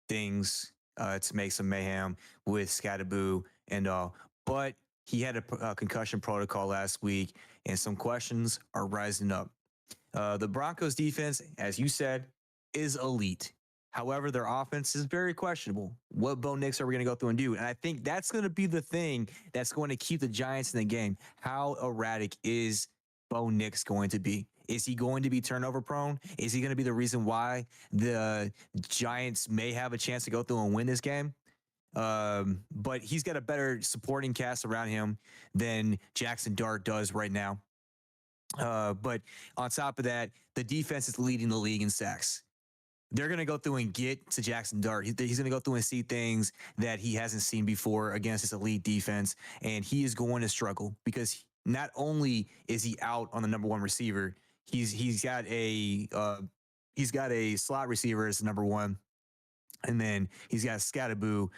things to make some mayhem with Scatterboo and all. But he had a concussion protocol last week, and some questions are rising up. The Broncos defense, as you said, is elite. However, their offense is very questionable. What Bo Nix are we going to go through and do? And I think that's going to be the thing that's going to keep the Giants in the game. How erratic is Bo Nix going to be? Is he going to be turnover prone? Is he going to be the reason why the Giants may have a chance to go through and win this game? But he's got a better supporting cast around him than Jackson Dart does right now. But on top of that, the defense is leading the league in sacks. They're going to go through and get to Jackson Dart. He's going to go through and see things that he hasn't seen before against this elite defense, and he is going to struggle because not only is he out on the number one receiver, he's got a slot receiver as number one, and then he's got Scatterboo.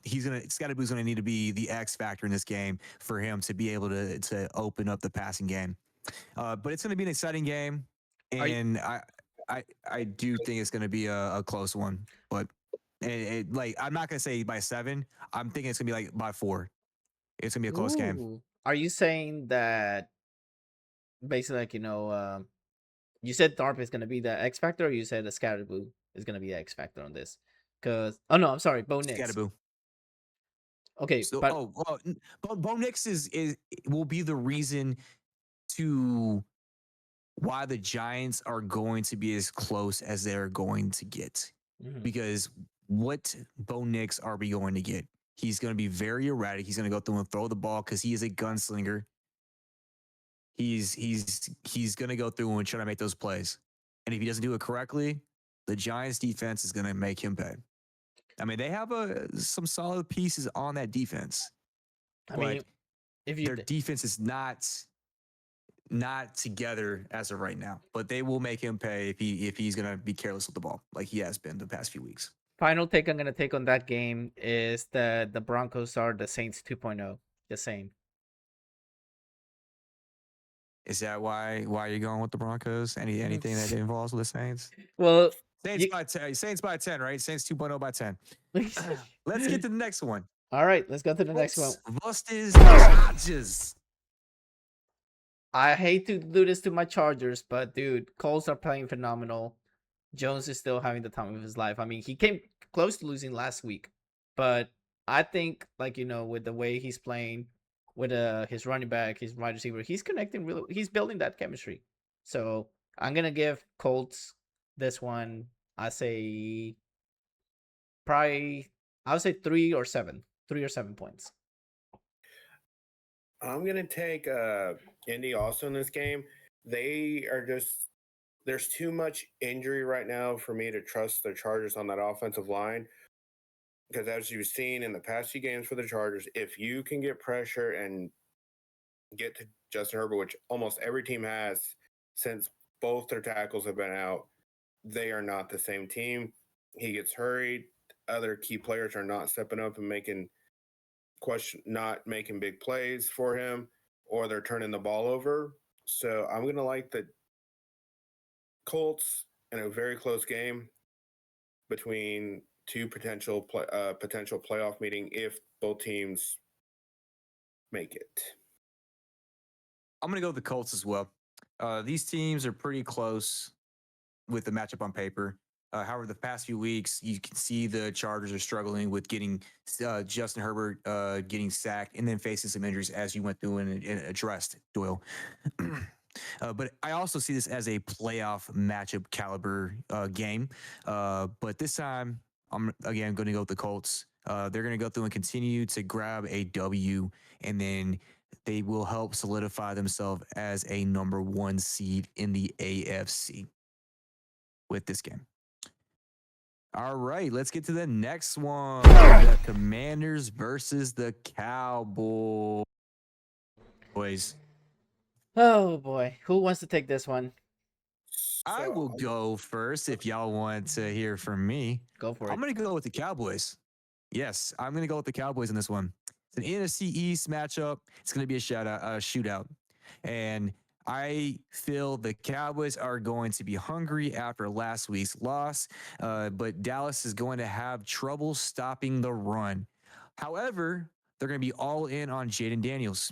Scatterboo's going to need to be the X factor in this game for him to be able to open up the passing game. But it's going to be an exciting game, and I do think it's going to be a close one, but like I'm not going to say by 7. I'm thinking it's going to be like by 4. It's going to be a close game. Are you saying that basically, like, you said Darp is going to be the X factor, or you said the Scatterboo is going to be the X factor on this? Because no, I'm sorry, Bo Nix. Scatterboo. Okay, So, but Bo Nix will be the reason to why the Giants are going to be as close as they're going to get. Because what Bo Nix are we going to get? He's going to be very erratic. He's going to go through and throw the ball because he is a gunslinger. He's going to go through and try to make those plays. And if he doesn't do it correctly, the Giants defense is going to make him pay. I mean, they have some solid pieces on that defense. I mean, if their defense is not together as of right now, but they will make him pay if he's going to be careless with the ball like he has been the past few weeks. Final take I'm going to take on that game is that the Broncos are the Saints 2.0. Just saying. Is that why you're going with the Broncos? Anything that involves with the Saints? Well, Saints by 10, right? Saints 2.0 by 10. Let's get to the next one. All right, let's go to the next one. Versus Chargers. I hate to do this to my Chargers, but dude, Colts are playing phenomenal. Jones is still having the time of his life. I mean, he came close to losing last week, but I think, like, with the way he's playing, with his running back, his wide receiver, he's connecting really. He's building that chemistry. So I'm gonna give Colts this one. I say probably. I would say 3 or 7 points. I'm gonna take Indy also in this game. They are just there's too much injury right now for me to trust the Chargers on that offensive line. Because as you've seen in the past few games for the Chargers, if you can get pressure and get to Justin Herbert, which almost every team has since both their tackles have been out, they are not the same team. He gets hurried. Other key players are not stepping up and not making big plays for him, or they're turning the ball over. So I'm going to like the Colts in a very close game between two potential playoff meeting if both teams make it. I'm going to go with the Colts as well. These teams are pretty close with the matchup on paper. However, the past few weeks, you can see the Chargers are struggling with getting Justin Herbert getting sacked and then facing some injuries as you went through and addressed, Doyle. But I also see this as a playoff matchup caliber game. But this time, I'm again going to go with the Colts. They're going to go through and continue to grab a W, and then they will help solidify themselves as a number 1 seed in the AFC with this game. All right, let's get to the next one. The Commanders versus the Cowboys. Oh boy, who wants to take this one? I will go first if y'all want to hear from me. Go for it. I'm going to go with the Cowboys. Yes, I'm going to go with the Cowboys in this one. It's an NFC East matchup. It's going to be a shootout. And I feel the Cowboys are going to be hungry after last week's loss, but Dallas is going to have trouble stopping the run. However, they're going to be all in on Jaden Daniels.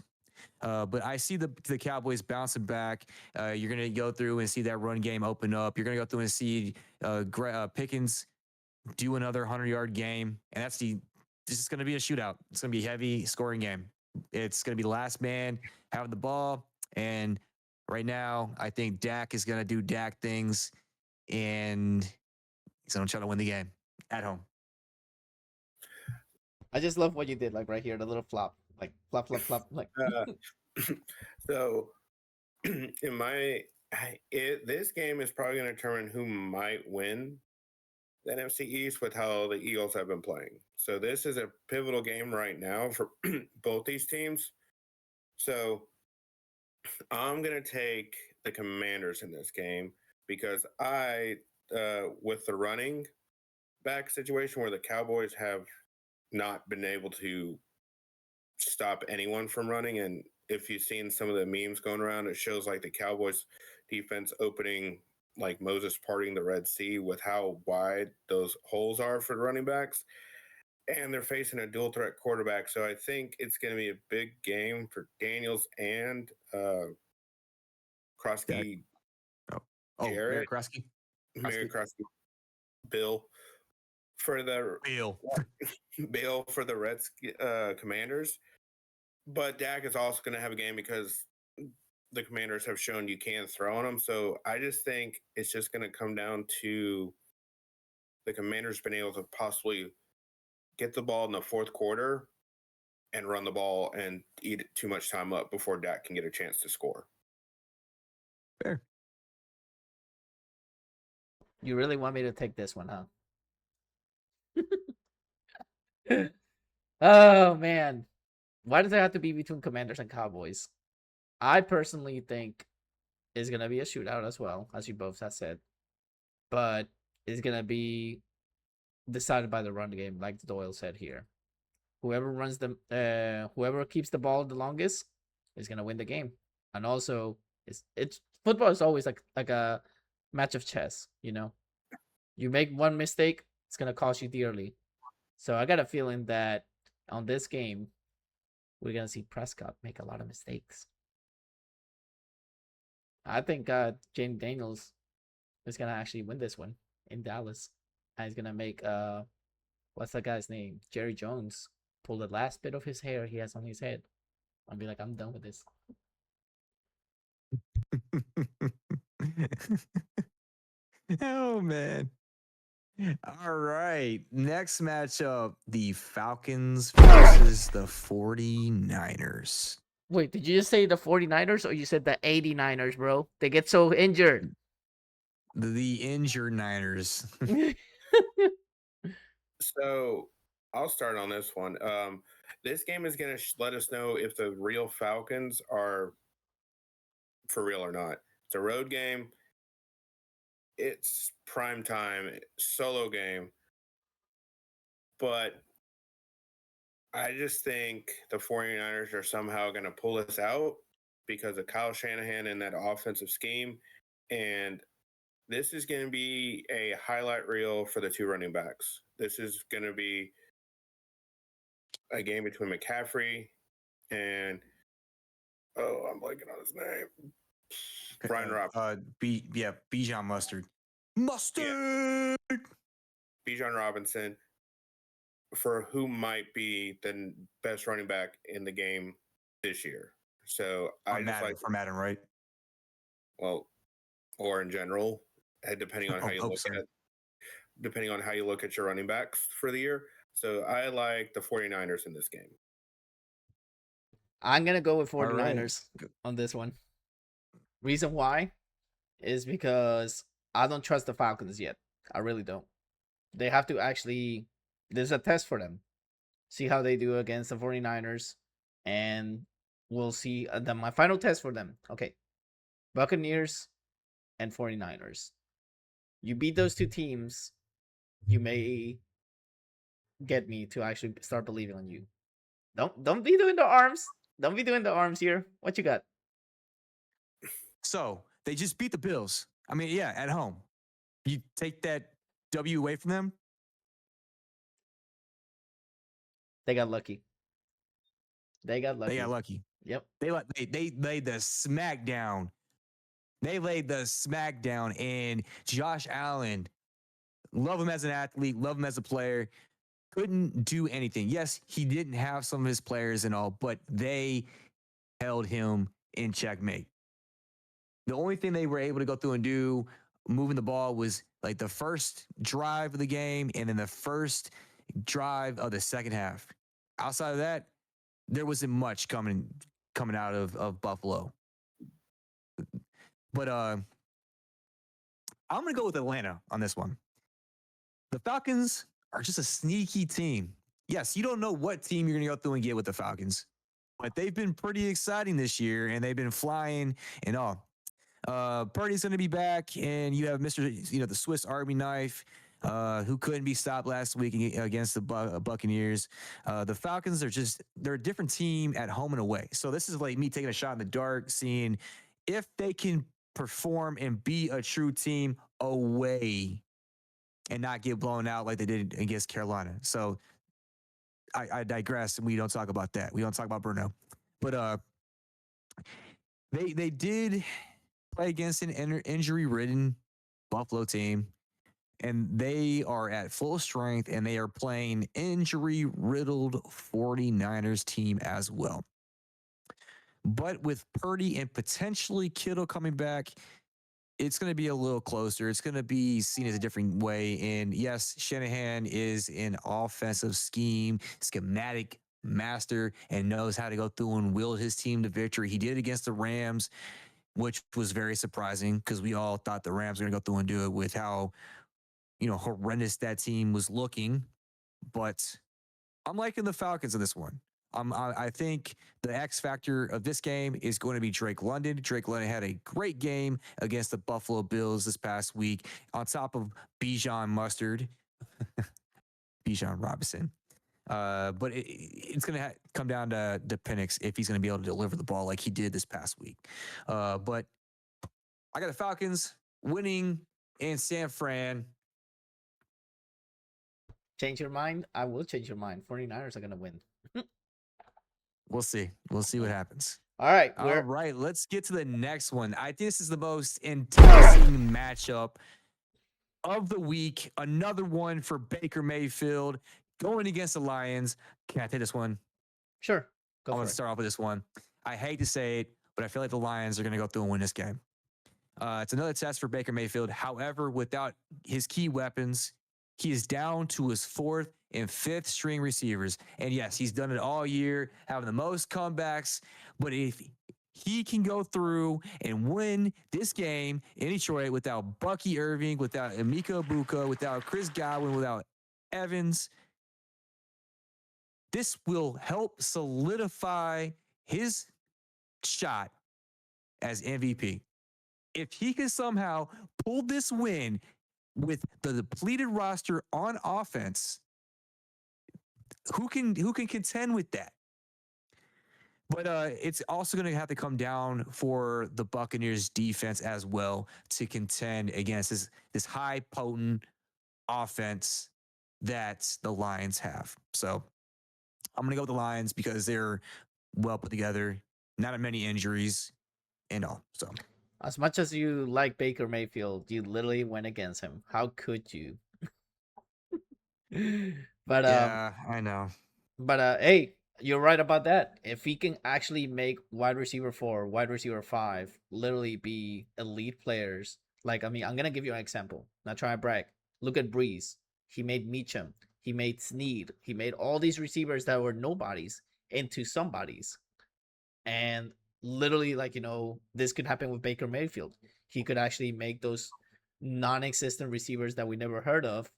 But I see the Cowboys bouncing back. You're going to go through and see that run game open up. You're going to go through and see Pickens do another 100-yard game. And this is going to be a shootout. It's going to be a heavy scoring game. It's going to be last man having the ball. And right now, I think Dak is going to do Dak things. And he's going to try to win the game at home. I just love what you did, like right here, the little flop. Like flop, flop, flop. Like so, this game is probably going to determine who might win the NFC East with how the Eagles have been playing. So this is a pivotal game right now for both these teams. So I'm going to take the Commanders in this game because with the running back situation where the Cowboys have not been able to stop anyone from running. And if you've seen some of the memes going around, it shows like the Cowboys defense opening like Moses parting the Red Sea with how wide those holes are for the running backs. And they're facing a dual threat quarterback. So I think it's going to be a big game for Daniels and Krosky. Mary Krosky. Mary Krosky. Bill for the Bill for the Reds Commanders. But Dak is also going to have a game because the Commanders have shown you can throw on them. So I just think it's just going to come down to the Commanders being able to possibly get the ball in the fourth quarter and run the ball and eat too much time up before Dak can get a chance to score. Fair. You really want me to take this one, huh? Oh, man. Why does it have to be between Commanders and Cowboys? I personally think it's going to be a shootout as well, as you both have said. But it's going to be decided by the run game, like Doyle said here. Whoever keeps the ball the longest is going to win the game. And also, it's football is always like a match of chess, you know? You make one mistake, it's going to cost you dearly. So I got a feeling that on this game, we're going to see Prescott make a lot of mistakes. I think James Daniels is going to actually win this one in Dallas. And he's going to make, what's that guy's name? Jerry Jones pull the last bit of his hair he has on his head. I'll be like, I'm done with this. Oh, man. All right. Next matchup, the Falcons versus the 49ers. Wait, did you just say the 49ers or you said the 89ers, bro? They get so injured. The injured Niners. So I'll start on this one. This game is going to let us know if the real Falcons are for real or not. It's a road game. It's prime time, solo game. But I just think the 49ers are somehow going to pull this out because of Kyle Shanahan and that offensive scheme. And this is going to be a highlight reel for the two running backs. This is going to be a game between McCaffrey and, I'm blanking on his name. Brian Robinson. Bijan Mustard. Mustard. Bijan Robinson, for who might be the best running back in the game this year. So I just Madden, like, for Madden, right? well, or in general, depending on how you look sorry. at depending on how you look at your running backs for the year. So I like the 49ers in this game. I'm going to go with All right. 49ers on this one. Reason why is because I don't trust the Falcons yet. I really don't. They have to actually, there's a test for them. See how they do against the 49ers. And we'll see my final test for them. Okay. Buccaneers and 49ers. You beat those two teams, you may get me to actually start believing on you. Don't be doing the arms. Don't be doing the arms here. What you got? So they just beat the Bills. I mean, yeah, at home. You take that W away from them. They got lucky. They got lucky. They got lucky. Yep. They laid the smack down. They laid the smack down, and Josh Allen, love him as an athlete, love him as a player, couldn't do anything. Yes, he didn't have some of his players and all, but they held him in checkmate. The only thing they were able to go through and do moving the ball was like the first drive of the game and then the first drive of the second half. Outside of that, there wasn't much coming out of Buffalo. But I'm going to go with Atlanta on this one. The Falcons are just a sneaky team. Yes, you don't know what team you're going to go through and get with the Falcons, but they've been pretty exciting this year, and they've been flying and all. Purdy's going to be back, and you have Mr. The Swiss Army knife, who couldn't be stopped last week against the Buccaneers. The Falcons they're a different team at home and away. So this is like me taking a shot in the dark, seeing if they can perform and be a true team away and not get blown out like they did against Carolina. So I digress, and we don't talk about that. We don't talk about Bruno. But they did play against an injury-ridden Buffalo team, and they are at full strength, and they are playing injury-riddled 49ers team as well. But with Purdy and potentially Kittle coming back, it's going to be a little closer. It's going to be seen as a different way. And yes, Shanahan is an offensive schematic master, and knows how to go through and wield his team to victory. He did against the Rams, which was very surprising because we all thought the Rams were going to go through and do it with how, horrendous that team was looking. But I'm liking the Falcons in this one. I think the X factor of this game is going to be Drake London. Drake London had a great game against the Buffalo Bills this past week, on top of Bijan Mustard, Bijan Robinson. But it's going to come down to Penix if he's going to be able to deliver the ball like he did this past week. But I got the Falcons winning in San Fran. Change your mind? I will change your mind. 49ers are going to win. We'll see. We'll see what happens. All right. All right. Let's get to the next one. I think this is the most enticing matchup of the week. Another one for Baker Mayfield going against the Lions. Can I take this one? Sure. I want to start off with this one. I hate to say it, but I feel like the Lions are going to go through and win this game. It's another test for Baker Mayfield. However, without his key weapons, he is down to his fourth and fifth string receivers. And yes, he's done it all year, having the most comebacks. But if he can go through and win this game in Detroit without Bucky Irving, without Emeka Ibuka, without Chris Godwin, without Evans, this will help solidify his shot as MVP. If he can somehow pull this win with the depleted roster on offense, who can contend with that? But it's also going to have to come down for the Buccaneers defense as well to contend against this high potent offense that the Lions have. So I'm going to go with the Lions because they're well put together, not many injuries and all. So As much as you like Baker Mayfield, you literally went against him. How could you? but Yeah, I know. hey, you're right about that. If he can actually make wide receiver 4, wide receiver 5 literally be elite players, like, I mean, I'm gonna give you an example. Not trying to brag. Look at Breeze. He made Meacham. He made Snead. He made all these receivers that were nobodies into somebodies. And literally, like, this could happen with Baker Mayfield. He could actually make those non-existent receivers that we never heard of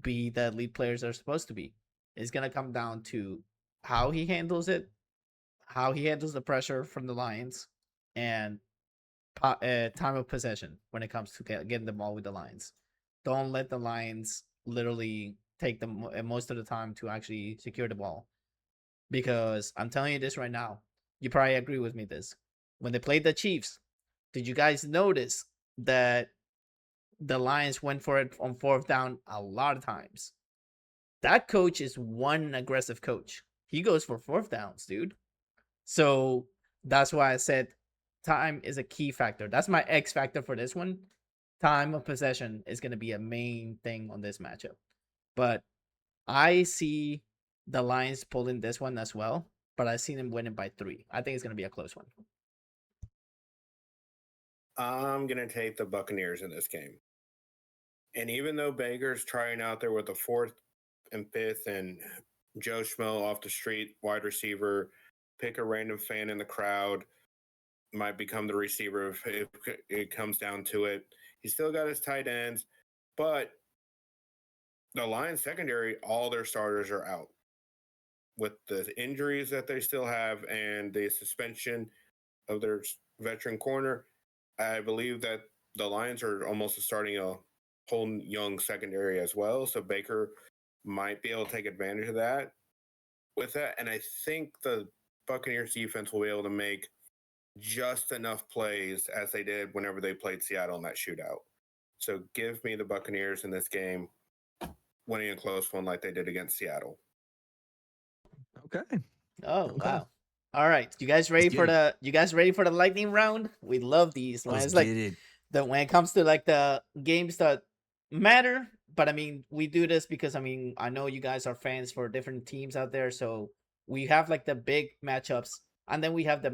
be the elite players they're supposed to be. It's gonna come down to how he handles it, how he handles the pressure from the Lions, and time of possession when it comes to getting the ball with the Lions. Don't let the Lions literally take them most of the time to actually secure the ball. Because I'm telling you this right now, you probably agree with me this. When they played the Chiefs, did you guys notice that the Lions went for it on 4th down a lot of times? That coach is one aggressive coach. He goes for 4th downs, dude. So that's why I said time is a key factor. That's my X factor for this one. Time of possession is going to be a main thing on this matchup. But I see the Lions pulling this one as well, but I see them winning by 3. I think it's going to be a close one. I'm going to take the Buccaneers in this game. And even though Baker's trying out there with the 4th and 5th and Joe Schmo off the street, wide receiver, pick a random fan in the crowd, might become the receiver if it comes down to it. He's still got his tight ends, but the Lions secondary, all their starters are out. With the injuries that they still have and the suspension of their veteran corner, I believe that the Lions are almost starting a whole young secondary as well. So Baker might be able to take advantage of that with that. And I think the Buccaneers defense will be able to make just enough plays as they did whenever they played Seattle in that shootout. So give me the Buccaneers in this game, winning a close one like they did against Seattle. Okay. Oh, Okay. wow. All right. You guys ready for the lightning round? We love these. When Let's it's get like it. when it comes to like the games that matter, but I mean, we do this because I mean, I know you guys are fans for different teams out there, so we have like the big matchups, and then we have the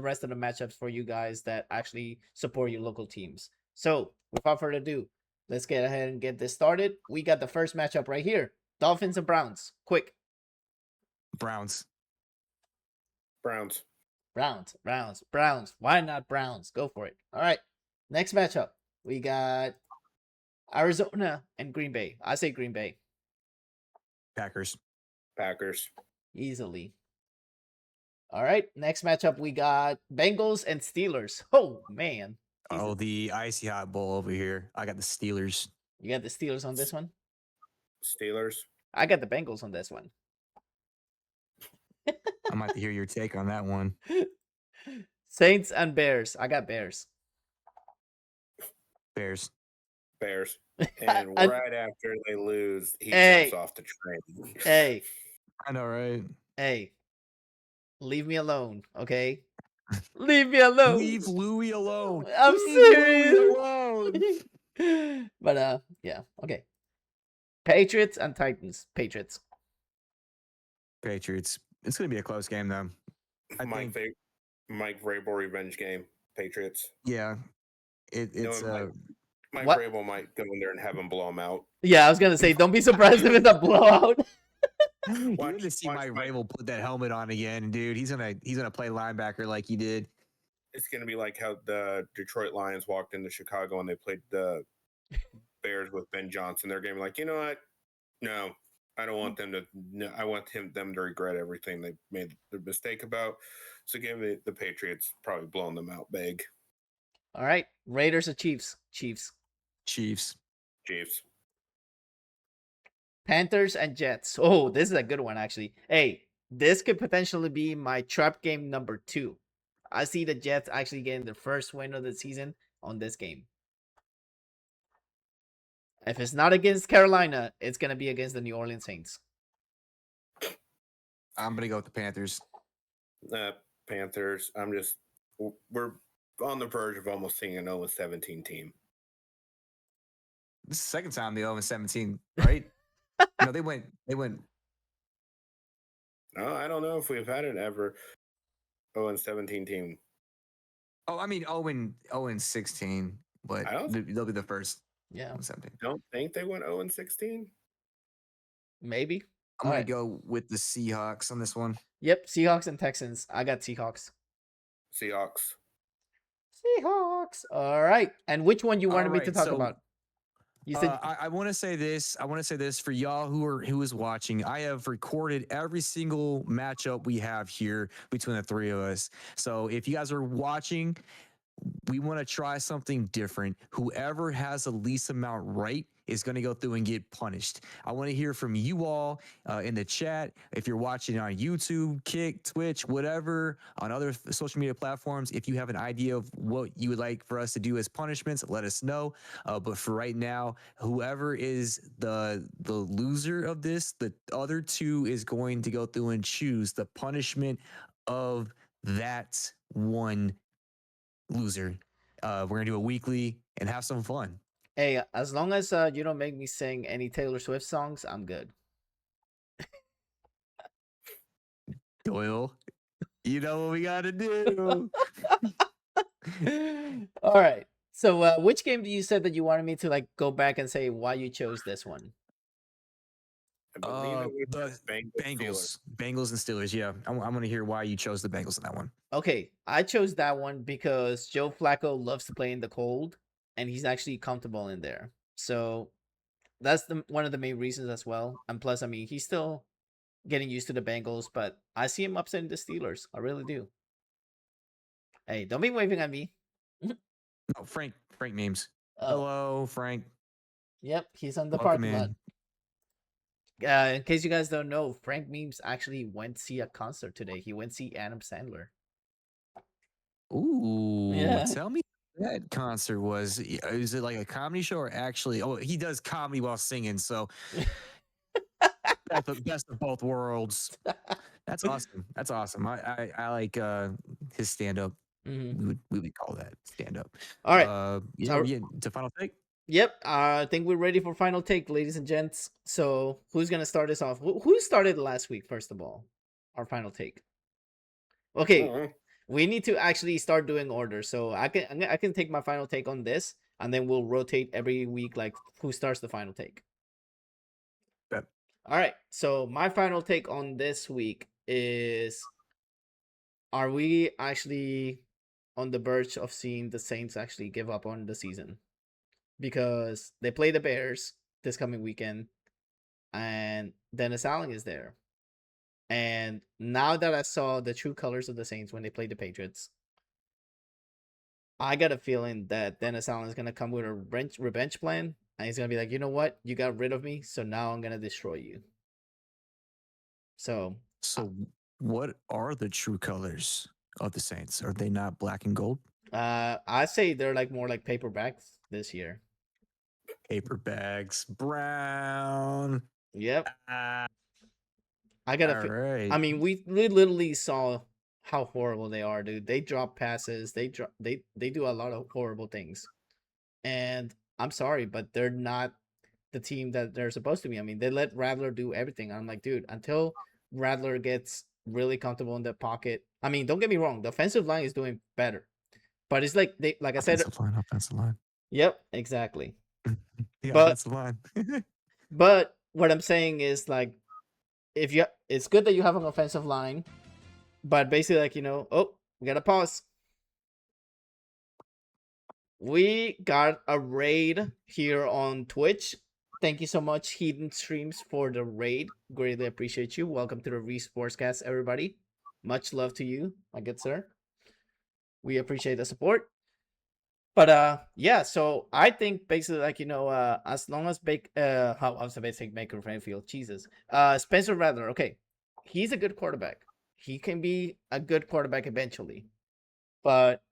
rest of the matchups for you guys that actually support your local teams. So, without further ado, let's get ahead and get this started. We got the first matchup right here: Dolphins and Browns. Quick. Browns. Browns. Browns. Why not Browns? Go for it. All right. Next matchup. We got Arizona and Green Bay. I say Green Bay. Packers. Packers. Easily. All right. Next matchup. We got Bengals and Steelers. Oh, man. Oh, the icy hot bowl over here. I got the Steelers. You got the Steelers on this one? Steelers. I got the Bengals on this one. I might have to hear your take on that one. Saints and Bears. I got Bears. Bears. And right after they lose, he jumps off the train. Hey. I know, right? Hey. Leave me alone, okay? Leave me alone. Leave Louis alone. I'm serious. Louis alone. But yeah, okay. Patriots and Titans. Patriots. It's gonna be a close game though. Mike Vrabel revenge game. Patriots. Yeah. It's Mike Vrabel might go in there and have him blow him out. Yeah, I was gonna say, don't be surprised if it's a blowout. You're gonna see Mike Vrabel put that helmet on again, dude. He's gonna play linebacker like he did. It's gonna be like how the Detroit Lions walked into Chicago and they played the Bears with Ben Johnson. They're gonna be like, you know what? No, I don't want them to. No, I want them to regret everything they made the mistake about. So give me the Patriots, probably blowing them out big. All right, Raiders or Chiefs? Chiefs. Panthers and Jets. Oh, this is a good one, actually. Hey, this could potentially be my trap game number 2. I see the Jets actually getting the first win of the season on this game. If it's not against Carolina, it's going to be against the New Orleans Saints. I'm going to go with the Panthers. Panthers. We're on the verge of almost seeing an 0-17 team. This is the second time they 0-17, right? No, they went. No, I don't know if we've had an ever 0-17 team. Oh, I mean 0-16, but I don't- they'll be the first. Yeah, 0-17. Don't think they went 0-16. maybe. I'm gonna Alright. go with the Seahawks on this one. Yep, Seahawks and Texans. I got Seahawks. Seahawks. Seahawks. All right. And which one you wanted me to Alright, talk so, about? You said I want to say this. I want to say this for y'all who is watching. I have recorded every single matchup we have here between the three of us. So if you guys are watching, we want to try something different. Whoever has the least amount right is going to go through and get punished. I want to hear from you all in the chat. If you're watching on YouTube, Kick, Twitch, whatever, on other social media platforms, if you have an idea of what you would like for us to do as punishments, let us know. But for right now, whoever is the loser of this, the other two is going to go through and choose the punishment of that one loser. We're gonna do a weekly and have some fun. hey, as long as you don't make me sing any Taylor Swift songs, I'm good. Doyle, you know what we gotta do. All right. So which game do you said that you wanted me to like go back and say why you chose this one? I believe it was The Bengals. Bengals and Steelers. Yeah, I'm gonna hear why you chose the Bengals in that one. Okay, I chose that one because Joe Flacco loves to play in the cold and he's actually comfortable in there. So that's one of the main reasons as well. And plus, I mean, he's still getting used to the Bengals, but I see him upsetting the Steelers. I really do. Hey, don't be waving at me. No, Frank memes. Oh, Hello, Frank. yep, he's on the Welcome parking lot. in. In case you guys don't know, Frank Memes actually went to see a concert today. He went to see Adam Sandler. Ooh, Yeah. tell me what that concert was. Is it like a comedy show or actually? Oh, he does comedy while singing, so best of both worlds. That's awesome. That's awesome. I like his stand up. Mhm. We would call that stand up. All right. Yeah, we get to final take. Yep. I think we're ready for final take, ladies and gents. So who's gonna start us off? Who started last week? First of all, our final take. Okay, Uh-huh. we need to actually start doing order. So I can take my final take on this, and then we'll rotate every week, like who starts the final take. Yep. All right. So my final take on this week is: are we actually on the verge of seeing the Saints actually give up on the season? Because they play the Bears this coming weekend, and Dennis Allen is there. And now that I saw the true colors of the Saints when they played the Patriots, I got a feeling that Dennis Allen is gonna come with a revenge plan, and he's gonna be like, you know what, you got rid of me, so now I'm gonna destroy you. So, So, what are the true colors of the Saints? Are they not black and gold? I say they're like more like paperbacks this year. Paper bags, brown. Yep. Ah, I got all a. right. I mean, we literally saw how horrible they are, dude. They drop passes. They do a lot of horrible things, and I'm sorry, but they're not the team that they're supposed to be. I mean, they let Rattler do everything. I'm like, dude, until Rattler gets really comfortable in the pocket. I mean, don't get me wrong, the offensive line is doing better, but it's like like I said. Offensive line. Yep, exactly. The But offensive line. but what I'm saying is like, if you, it's good that you have an offensive line, but basically like, oh, we gotta pause. We got a raid here on Twitch. Thank you so much, Hidden Streams, for the raid. Greatly appreciate you. Welcome to the Reef SportsCast, everybody. Much love to you, my good sir. We appreciate the support. But yeah, so I think basically like, as long as how I was about to say Baker Mayfield, Jesus. Spencer Rattler, okay. He's a good quarterback. He can be a good quarterback eventually. But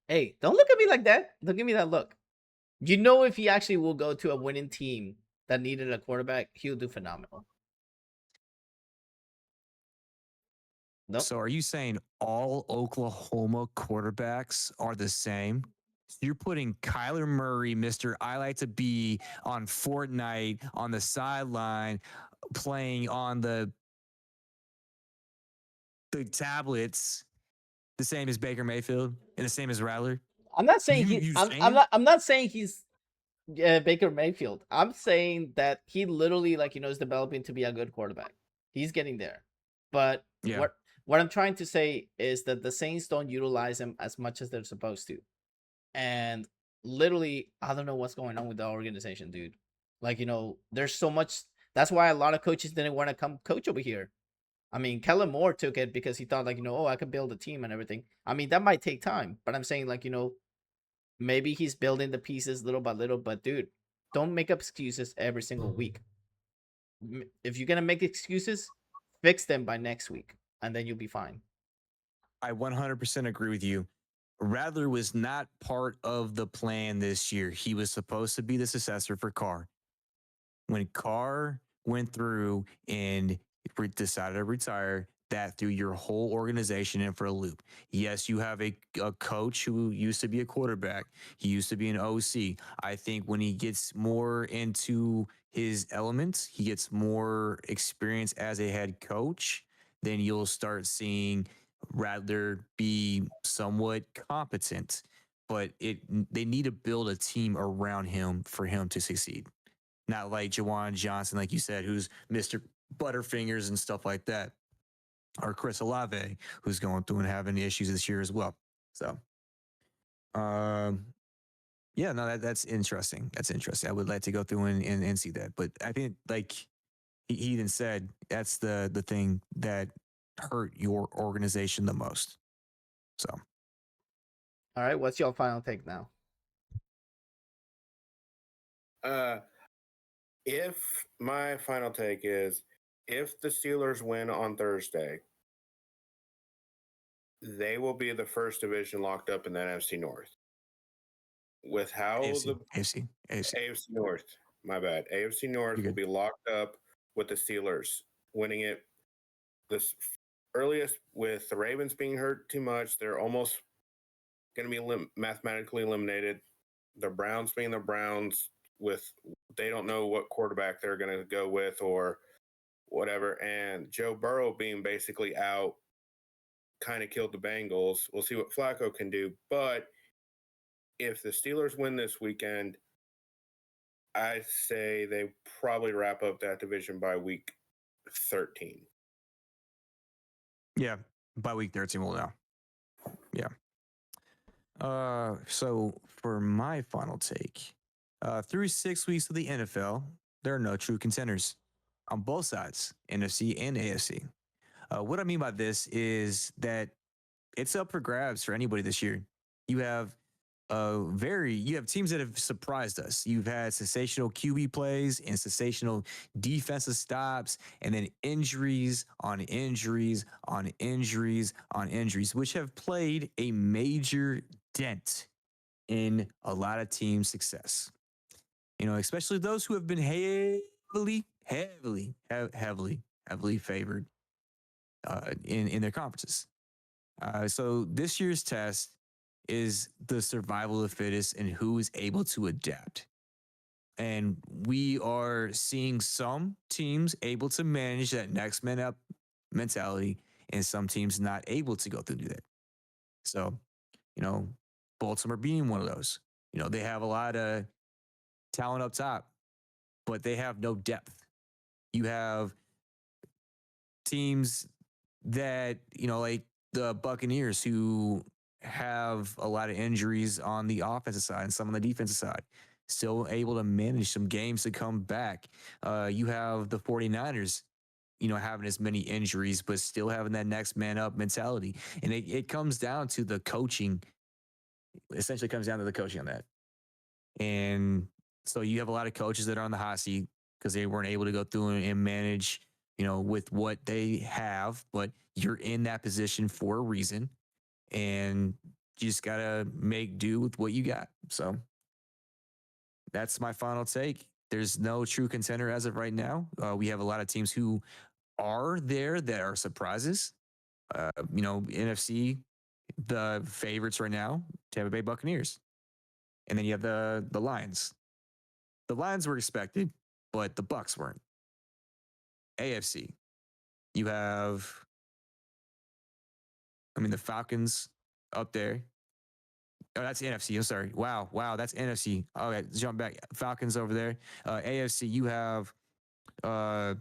hey, don't look at me like that. Don't give me that look. You know, if he actually will go to a winning team that needed a quarterback, he'll do phenomenal. Nope. So are you saying all Oklahoma quarterbacks are the same? So you're putting Kyler Murray, Mr. I like to be on Fortnite on the sideline, playing on the tablets, the same as Baker Mayfield and the same as Rattler? I'm not saying You he. you I'm saying? not. I'm not saying he's Baker Mayfield. I'm saying that he literally, like, is developing to be a good quarterback. He's getting there. But Yeah. what I'm trying to say is that the Saints don't utilize him as much as they're supposed to. And literally, I don't know what's going on with the organization, dude. Like, there's so much. That's why a lot of coaches didn't want to come coach over here. I mean, Kellen Moore took it because he thought, like, oh, I could build a team and everything. I mean, that might take time, but I'm saying, like, maybe he's building the pieces little by little. But dude, don't make up excuses every single week. If you're gonna make excuses, fix them by next week, and then you'll be fine. I 100% agree with you. Rattler was not part of the plan this year. He was supposed to be the successor for Carr. When Carr went through and decided to retire, that threw your whole organization in for a loop. Yes, you have a coach who used to be a quarterback. He used to be an OC. I think when he gets more into his elements, he gets more experience as a head coach, then you'll start seeing Rattler be somewhat competent. But they need to build a team around him for him to succeed. Not like Jawan Johnson, like you said, who's Mr. Butterfingers and stuff like that, or Chris Olave, who's going through and having issues this year as well. So, um, yeah, no, that's interesting. That's interesting. I would like to go through and see that, but I think like he even said, that's the thing that hurt your organization the most. So, All right, what's your final take now? If my final take is, if the Steelers win on Thursday, they will be the first division locked up in the NFC North. With how the AFC North, my bad, AFC North will be locked up with the Steelers winning it. This earliest, with the Ravens being hurt too much, they're almost going to be mathematically eliminated. The Browns being the Browns, with they don't know what quarterback they're going to go with or whatever, and Joe Burrow being basically out kind of killed the Bengals. We'll see what Flacco can do, but if the Steelers win this weekend, I say they probably wrap up that division by week 13. Yeah, by week 13 we'll know. Yeah. So for my final take, through 6 weeks of the NFL, there are no true contenders on both sides, NFC and AFC. What I mean by this is that it's up for grabs for anybody this year. You have you have teams that have surprised us. You've had sensational QB plays and sensational defensive stops, and then injuries on injuries on injuries on injuries, which have played a major dent in a lot of team success. Especially those who have been heavily favored in their conferences. So this year's test is the survival of the fittest and who is able to adapt. And we are seeing some teams able to manage that next man up mentality and some teams not able to go through that. So, Baltimore being one of those. They have a lot of talent up top, but they have no depth. You have teams that, like the Buccaneers, who have a lot of injuries on the offensive side and some on the defensive side, still able to manage some games to come back. You have the 49ers, having as many injuries, but still having that next man up mentality. And it comes down to the coaching, essentially comes down to the coaching on that. And so you have a lot of coaches that are on the hot seat because they weren't able to go through and manage, with what they have, but you're in that position for a reason. And you just got to make do with what you got. So that's my final take. There's no true contender as of right now. We have a lot of teams who are there that are surprises. NFC, the favorites right now, Tampa Bay Buccaneers. And then you have the Lions. The Lions were expected, but the Bucks weren't. AFC, you have, the Falcons up there. Oh, that's NFC. I'm sorry. Wow, that's NFC. Okay, jump back. Falcons over there. AFC, you have, uh,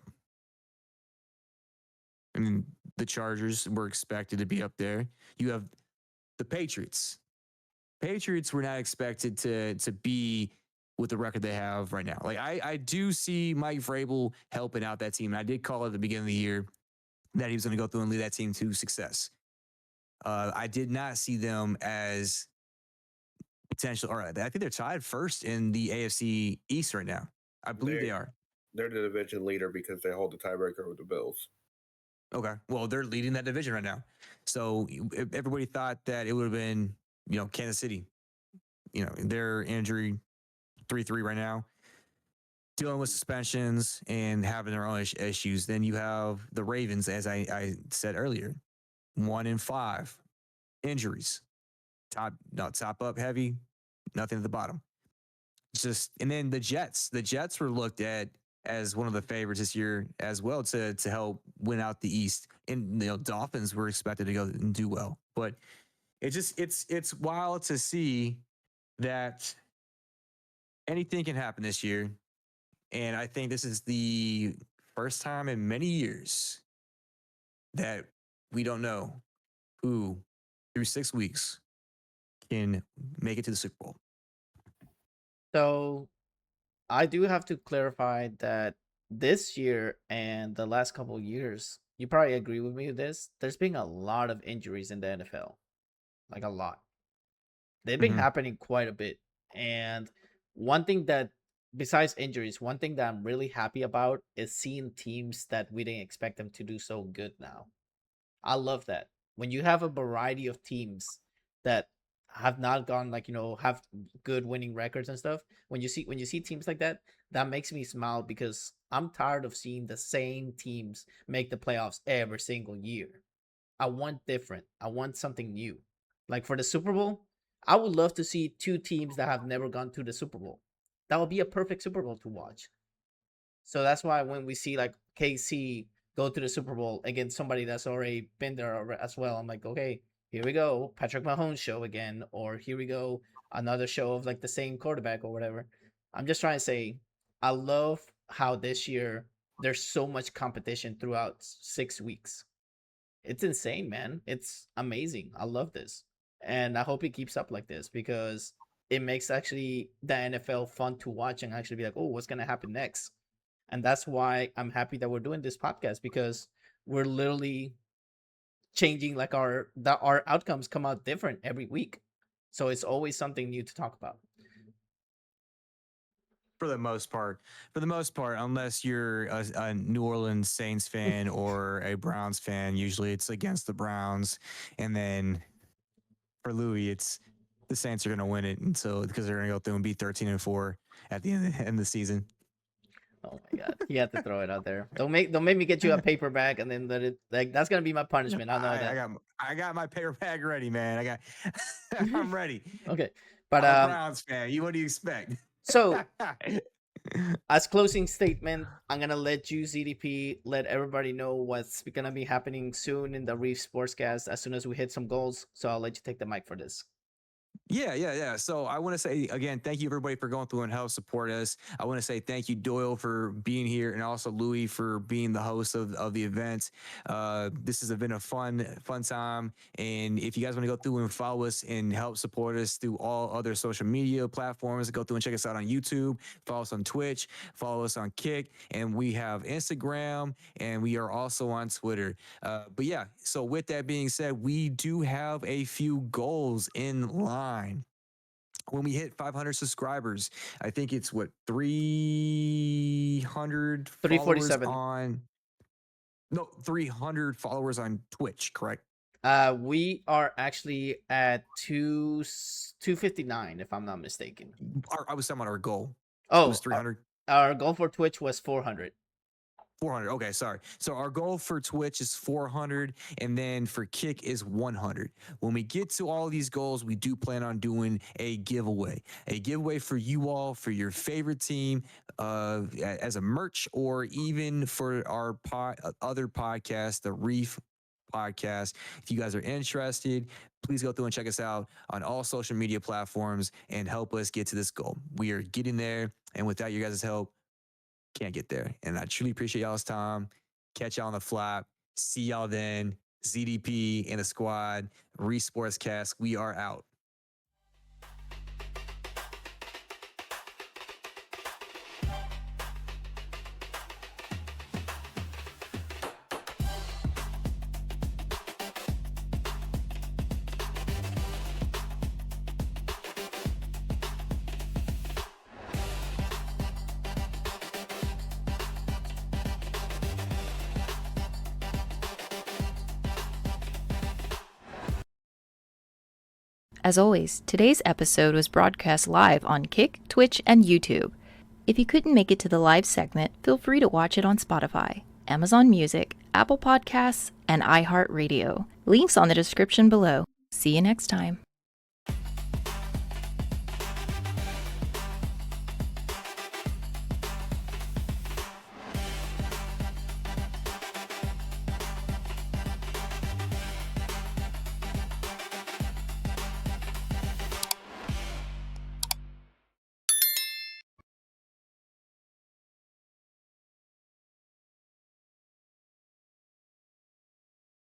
the Chargers were expected to be up there. You have the Patriots. Patriots were not expected to be with the record they have right now. Like I do see Mike Vrabel helping out that team. And I did call at the beginning of the year that he was going to go through and lead that team to success. I did not see them as potential. All right, I think they're tied first in the AFC East right now. I believe they are. They're the division leader because they hold the tiebreaker with the Bills. Okay. Well, they're leading that division right now. So everybody thought that it would have been, Kansas City. Their injury 3-3 right now, dealing with suspensions and having their own issues. Then you have the Ravens, as I said earlier, 1-5 injuries. Top up heavy, nothing at the bottom. And then the Jets. The Jets were looked at as one of the favorites this year as well to help win out the East. And Dolphins were expected to go and do well. But it's wild to see that anything can happen this year. And I think this is the first time in many years that we don't know who, through 6 weeks, can make it to the Super Bowl. So I do have to clarify that this year and the last couple of years, you probably agree with me with this. There's been a lot of injuries in the NFL, like a lot. They've been happening quite a bit. And one thing that, besides injuries, one thing that I'm really happy about is seeing teams that we didn't expect them to do so good now. I love that. When you have a variety of teams that have not gone have good winning records and stuff, when you see teams like that, that makes me smile because I'm tired of seeing the same teams make the playoffs every single year. I want different. I want something new. Like for the Super Bowl, I would love to see two teams that have never gone to the Super Bowl. That would be a perfect Super Bowl to watch. So that's why when we see like KC go to the Super Bowl against somebody that's already been there as well, I'm like, okay, here we go, Patrick Mahomes show again, or here we go, another show of like the same quarterback or whatever. I'm just trying to say, I love how this year there's so much competition throughout 6 weeks. It's insane, man. It's amazing. I love this. And I hope it keeps up like this because it makes actually the NFL fun to watch and actually be like, oh, what's going to happen next? And that's why I'm happy that we're doing this podcast because we're literally changing like our outcomes come out different every week. So it's always something new to talk about. For the most part, unless you're a New Orleans Saints fan or a Browns fan, usually it's against the Browns. And then for Louis, it's the Saints are going to win it because they're going to go through and be 13-4 at the end of the season. Oh my God, you have to throw it out there. Don't make me get you a paper bag and then let it that's gonna be my punishment. I know that. I got my paper bag ready, man. I'm ready. Okay, but I'm a Browns fan. What do you expect? So, as closing statement, I'm gonna let you ZDP let everybody know what's gonna be happening soon in the Reef SportsCast as soon as we hit some goals. So I'll let you take the mic for this. Yeah. So I want to say again, thank you everybody for going through and help support us. I want to say thank you, Doyle, for being here, and also Louis for being the host of the event. This has been a fun time. And if you guys want to go through and follow us and help support us through all other social media platforms, go through and check us out on YouTube, follow us on Twitch, follow us on Kick, and we have Instagram, and we are also on Twitter. But yeah, so with that being said, we do have a few goals in line. When we hit 500 subscribers, I think it's 300 347 followers 300 followers on Twitch, correct? We are actually at 259 if I'm not mistaken. I was talking about our goal. Oh, it was 300. Our goal for Twitch was 400. 400. Okay, sorry. So our goal for Twitch is 400, and then for Kick is 100. When we get to all these goals, we do plan on doing a giveaway for you all, for your favorite team, as a merch, or even for our other podcast, the Reef podcast. If you guys are interested, please go through and check us out on all social media platforms and help us get to this goal. We are getting there, and without your guys' help, can't get there. And I truly appreciate y'all's time. Catch y'all on the flap. See y'all then. ZDP and the squad. Reef SportsCast. We are out. As always, today's episode was broadcast live on Kick, Twitch, and YouTube. If you couldn't make it to the live segment, feel free to watch it on Spotify, Amazon Music, Apple Podcasts, and iHeart Radio. Links on the description below. See you next time.